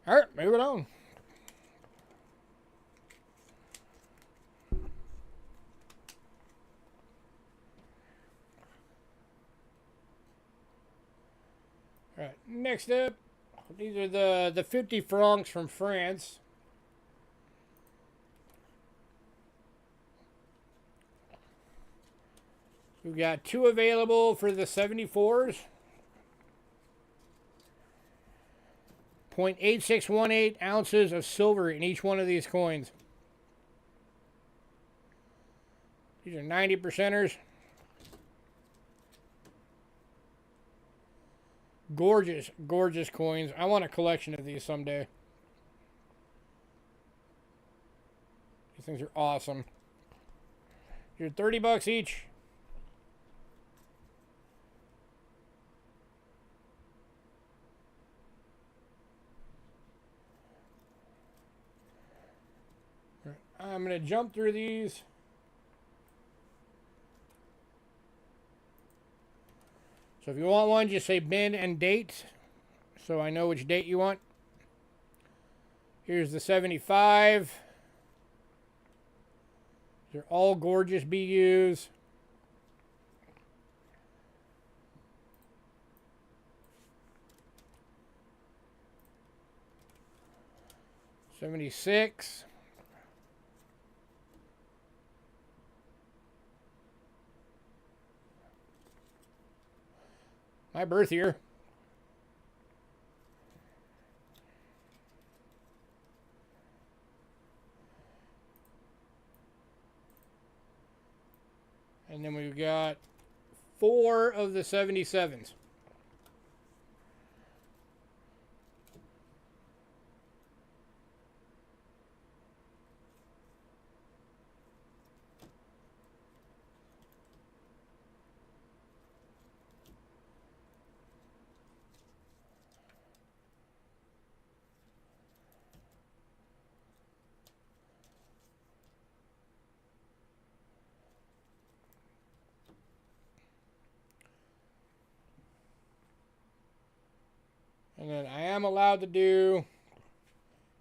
All right, moving on. All right, next up, these are the 50 francs from France. We've got 2 available for the 74s. 0.8618 ounces of silver in each one of these coins. These are 90%ers. Gorgeous, gorgeous coins. I want a collection of these someday. These things are awesome. You're $30 each. I'm going to jump through these. So if you want one, just say bin and date, so I know which date you want. Here's the 75. They're all gorgeous BUs. $76. My birth year. And then we've got 4 of the 77s. And then I am allowed to do,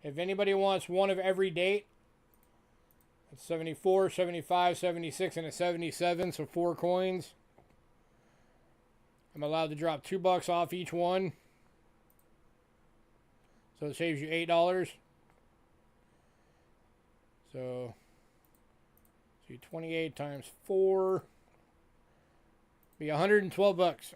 if anybody wants one of every date, it's 74, 75, 76, and a 77, so 4 coins. I'm allowed to drop $2 off each one. So it saves you $8. So, 28 times 4, be $112.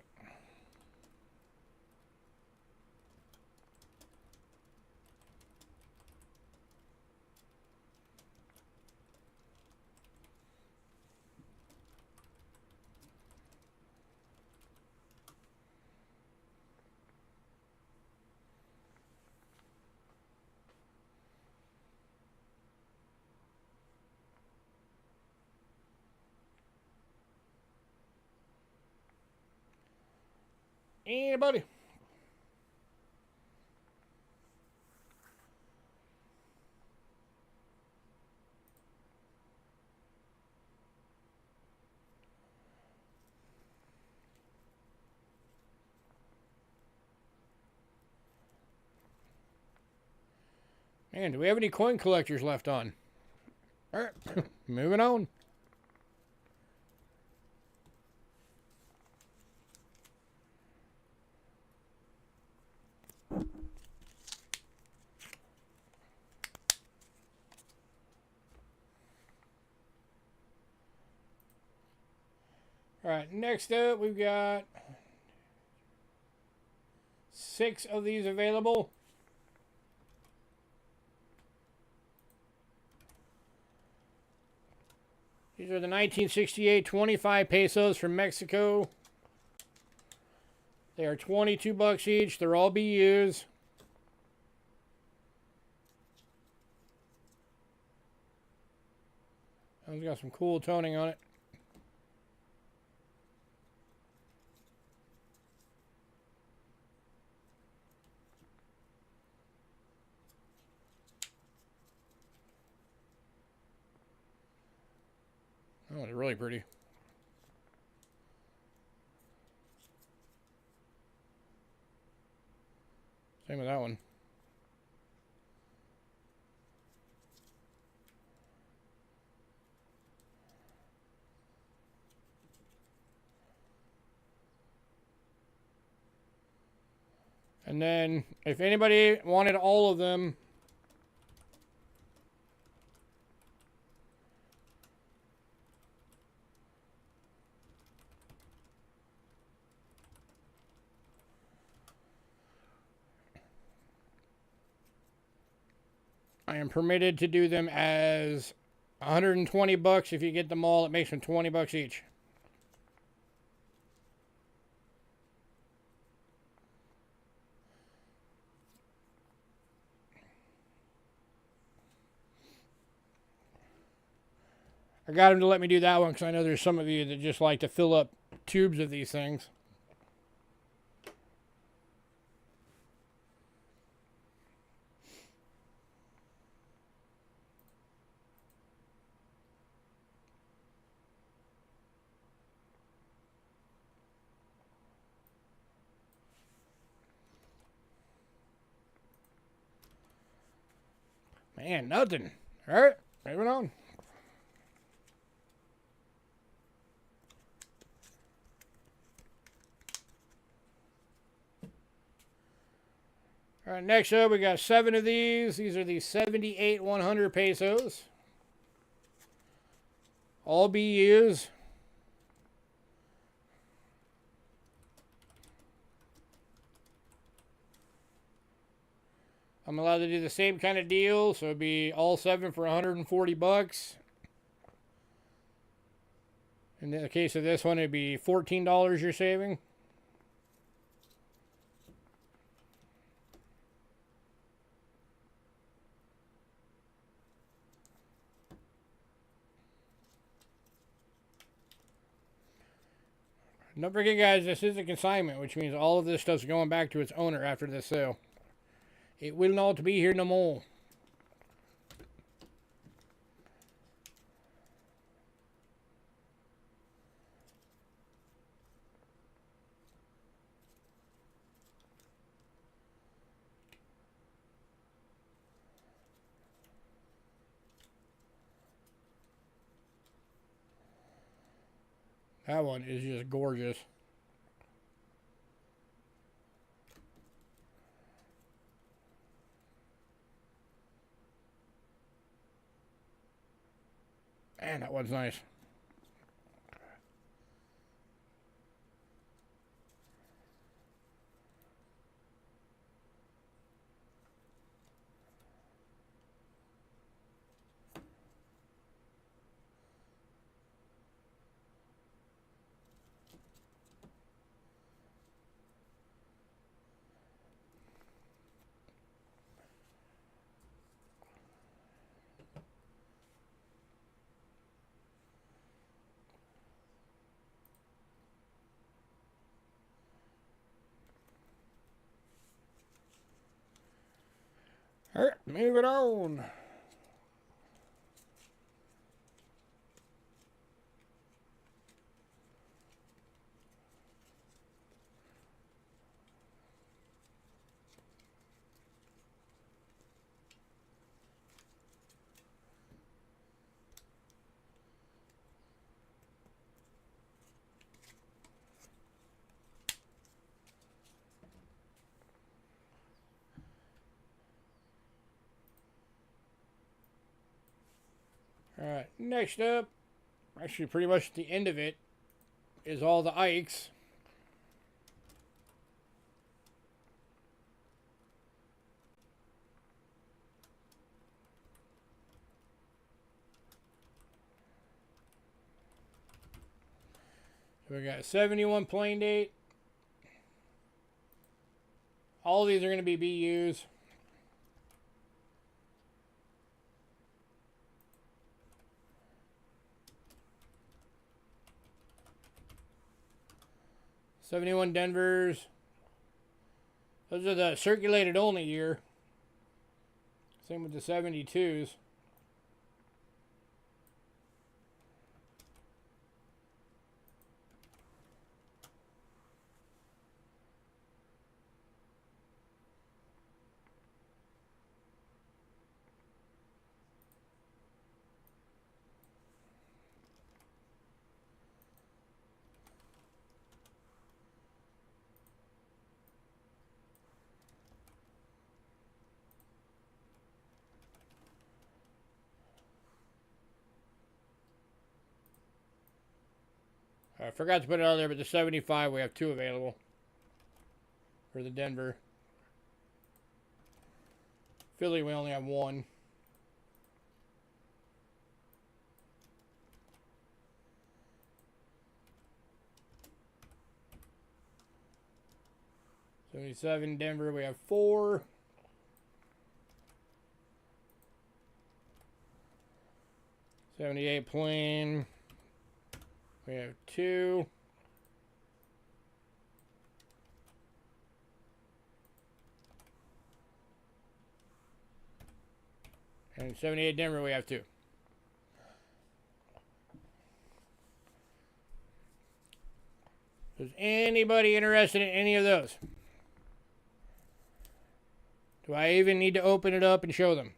Anybody? Man, do we have any coin collectors left on? All right, moving on. All right, next up we've got 6 of these available. These are the 1968 25 pesos from Mexico. They are 22 bucks each. They're all BUs. It's got some cool toning on it. Oh, they're really pretty. Same with that one. And then, if anybody wanted all of them, I am permitted to do them as 120 bucks. If you get them all, it makes them 20 bucks each. I got him to let me do that one because I know there's some of you that just like to fill up tubes of these things. Man, nothing. All right, moving on. All right, next up, we got 7 of these. These are the 78 100 pesos. All BUs. I'm allowed to do the same kind of deal, so it'd be all 7 for 140 bucks. In the case of this one, it'd be $14 you're saving. Don't forget, guys, this is a consignment, which means all of this stuff's going back to its owner after this sale. It will not be here no more. That one is just gorgeous. Man, that one's nice. All right, moving on. All right, next up, actually pretty much at the end of it, is all the Ikes. So we got 71 plain date. All of these are going to be BUs. $71 Denvers. Those are the circulated only year. Same with the 72s. I forgot to put it on there, but the 75 we have 2 available for the Denver. Philly we only have 1. $77 Denver we have 4. $78 plain we have 2. And 78 Denver we have 2. Is anybody interested in any of those? Do I even need to open it up and show them?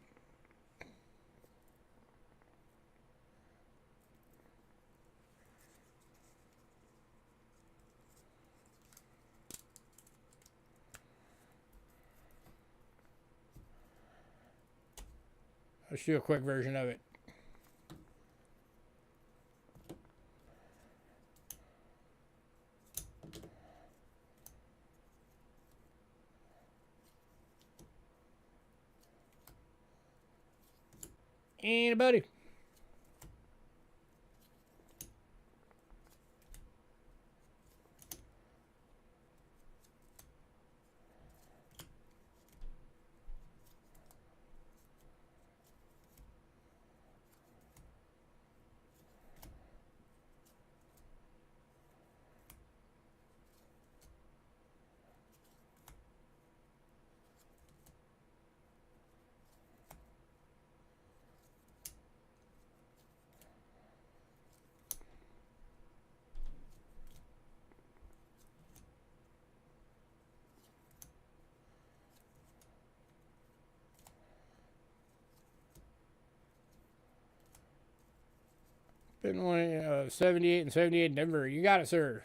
Let's do a quick version of it. Anybody? Been one 78 and 78 Denver. You got it, sir.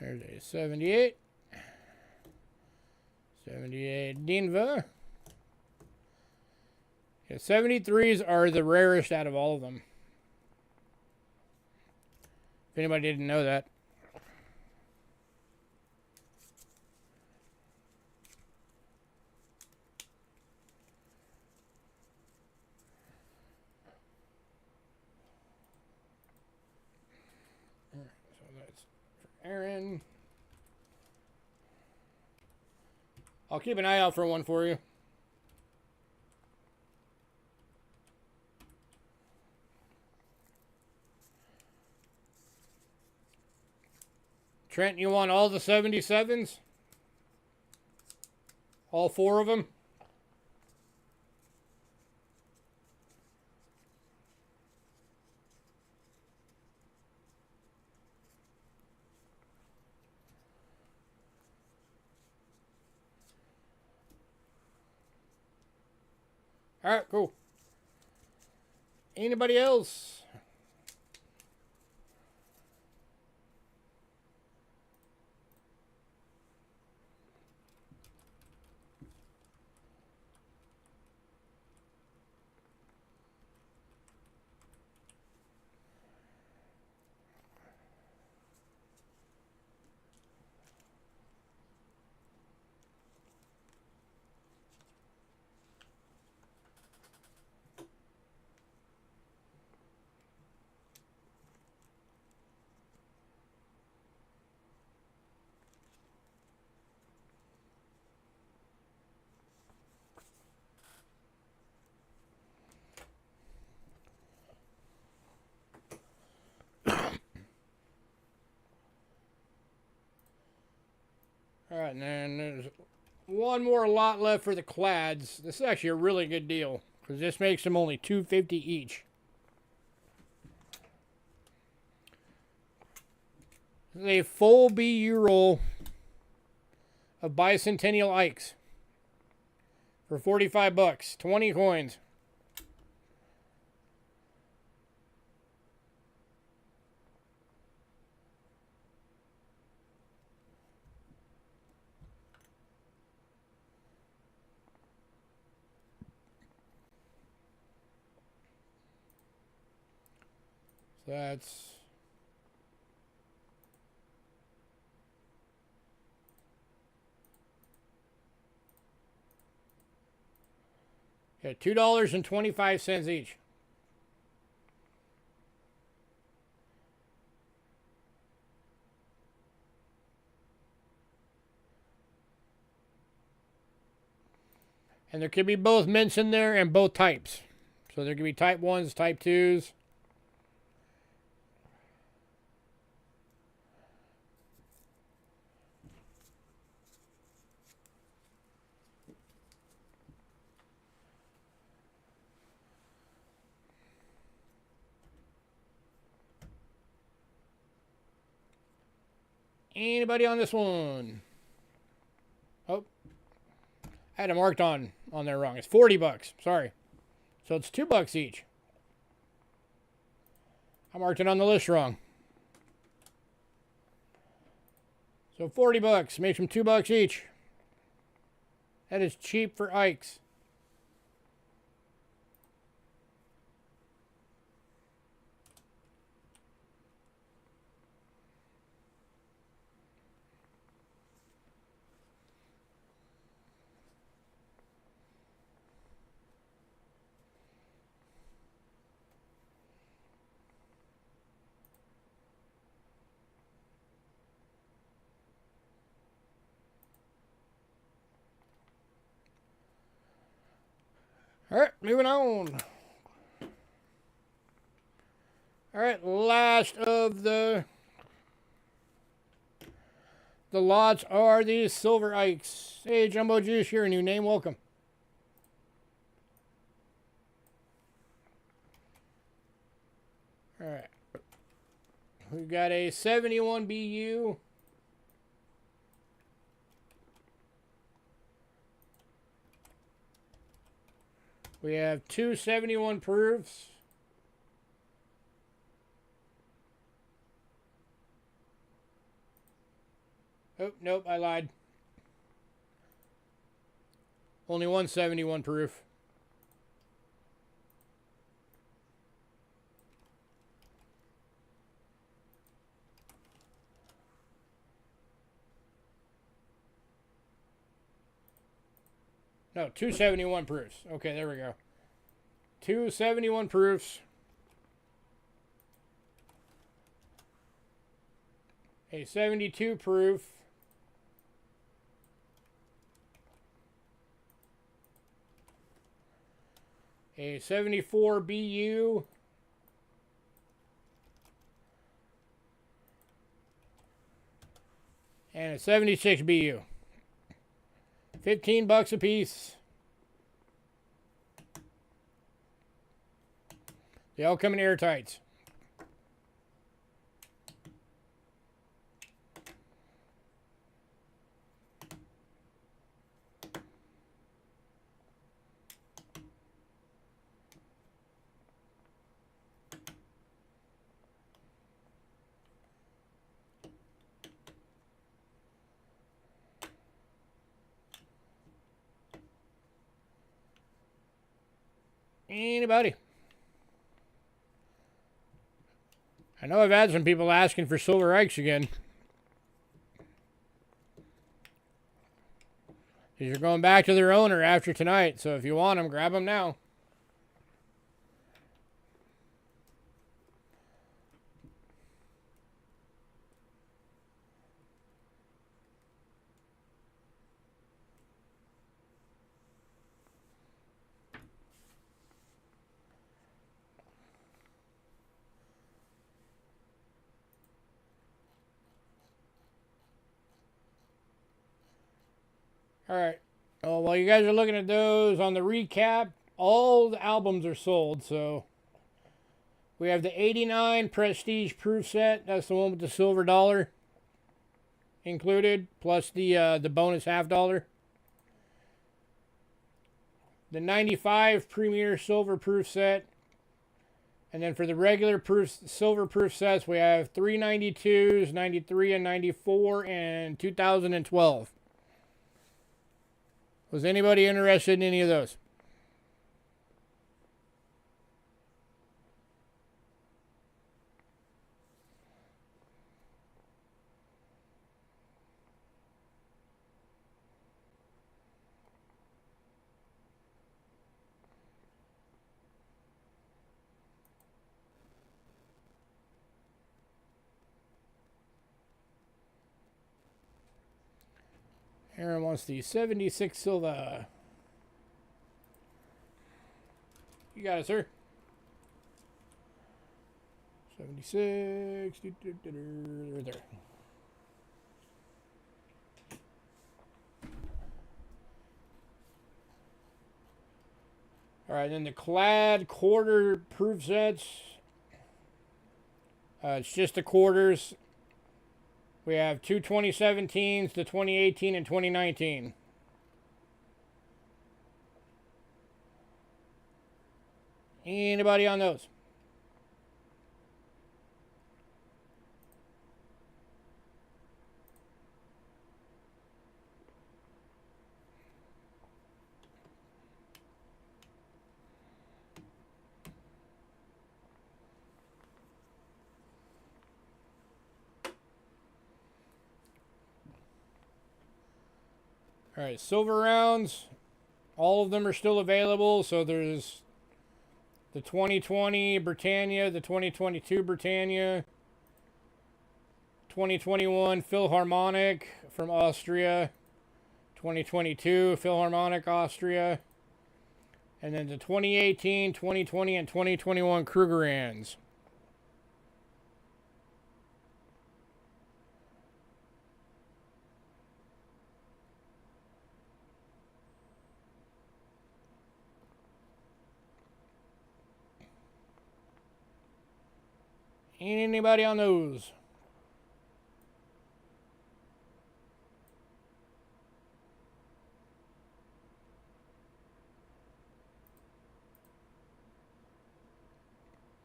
There's a 78. 78 Denver. Yeah, 73s are the rarest out of all of them. If anybody didn't know that. So that's for Aaron. I'll keep an eye out for one for you. Trent, you want all the 77s? All 4 of them? All right, cool. Anybody else? All right, and then there's one more lot left for the clads. This is actually a really good deal because this makes them only $2.50 each. This is a full BU roll of bicentennial Ikes for 45 bucks, 20 coins. That's yeah, $2.25 each. And there could be both mints in there and both types. So there could be type 1s, type 2s. Anybody on this one? Oh, I had it marked on there wrong. It's 40 bucks. Sorry. So it's $2 each. I marked it on the list wrong. So 40 bucks makes them $2 each. That is cheap for Ikes. All right, moving on. All right, last of the lots are these silver Ikes. Hey, Jumbo Juice, you're a new name. Welcome. All right. We've got a 71 BU. We have two 71 proofs. Oh, nope, I lied. Only one 71 proof. No, 271 proofs. Okay, there we go. 271 proofs. A 72 proof. A 74 BU. And a 76 BU. $15 a piece. They all come in airtights. Anybody? I know I've had some people asking for silver Ikes again. These are going back to their owner after tonight, so if you want them, grab them now. All right. Oh, while you guys are looking at those, on the recap, all the albums are sold. So we have the 89 Prestige Proof Set. That's the one with the silver dollar included, plus the bonus $half. The 95 Premier Silver Proof Set. And then for the regular silver proof sets, we have 392s, 93 and 94, and 2012. Was anybody interested in any of those? Aaron wants the 76 silver. You got it, sir. 76. There. All right, then the clad quarter proof sets. It's just the quarters. We have two 2017s, the 2018 and 2019. Anybody on those? All right, silver rounds. All of them are still available. So there's the 2020 Britannia, the 2022 Britannia, 2021 Philharmonic from Austria, 2022 Philharmonic Austria, and then the 2018, 2020, and 2021 Krugerrands. Anybody on those?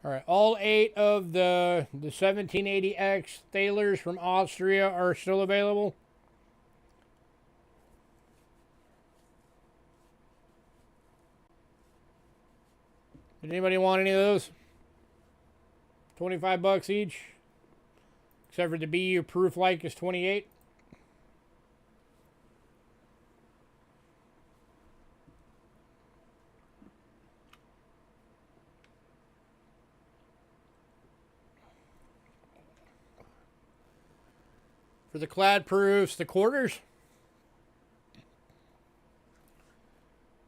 All right, all 8 of the 1780X Thalers from Austria are still available. Did anybody want any of those? $25 each. Except for the BU Proof Like is 28. For the clad proofs, the quarters.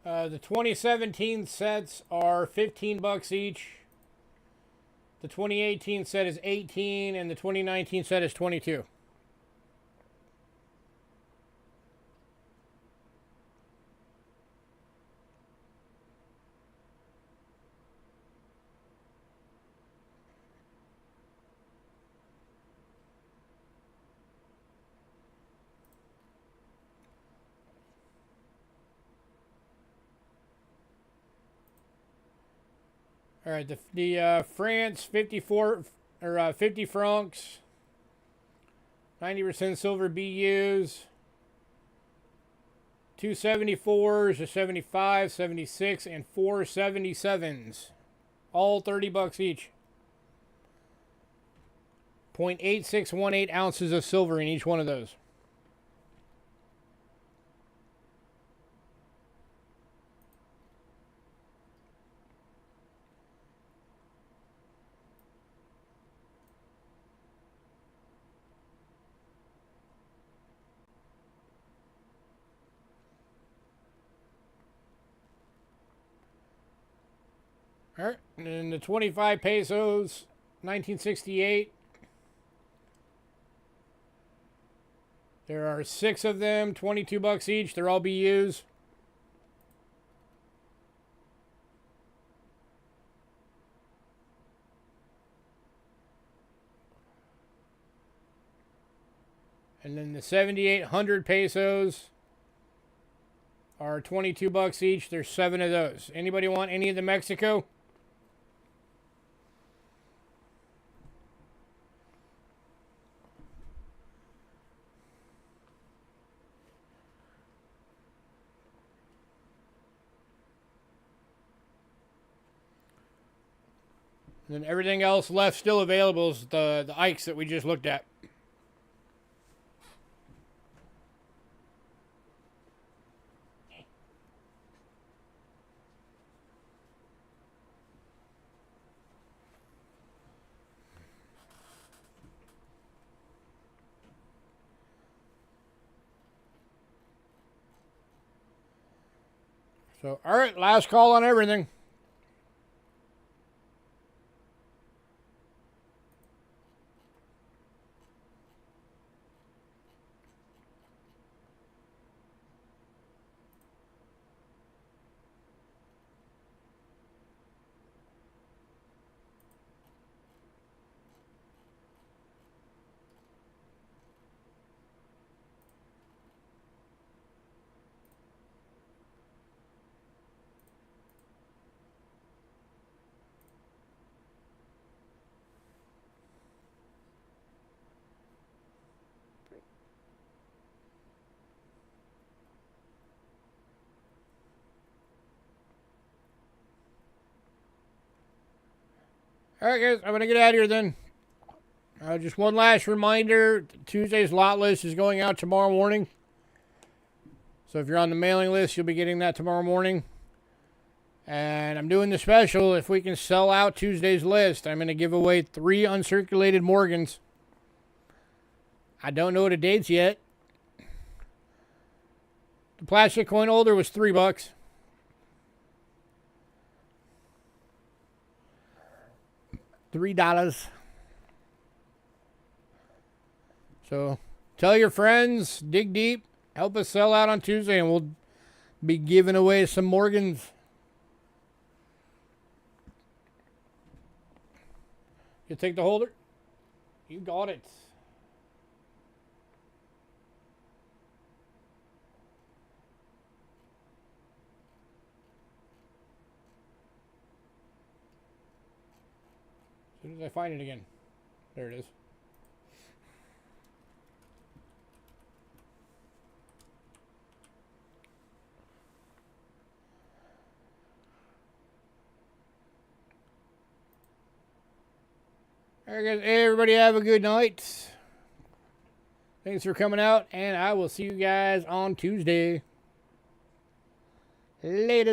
The 2017 sets are $15 each. The 2018 set is 18, and the 2019 set is 22. All right, the France 54 or 50 francs, 90% silver BUs, 274s, a 75, 76, and 477s, all $30 each. 0.8618 ounces of silver in each one of those. All right, and then the 25 pesos, 1968. There are 6 of them, 22 bucks each. They're all BUs. And then the 7,800 pesos are 22 bucks each. There's 7 of those. Anybody want any of the Mexico? And then everything else left still available is the Ikes that we just looked at. So, all right, last call on everything. All right, guys, I'm going to get out of here then. Just one last reminder, Tuesday's lot list is going out tomorrow morning. So if you're on the mailing list, you'll be getting that tomorrow morning. And I'm doing the special. If we can sell out Tuesday's list, I'm going to give away 3 uncirculated Morgans. I don't know the dates yet. The plastic coin holder was $3. $3. So tell your friends, dig deep, help us sell out on Tuesday, and we'll be giving away some Morgans. You take the holder? You got it. As soon as I find it again. There it is. All right, guys. Hey, everybody, have a good night. Thanks for coming out, and I will see you guys on Tuesday. Later.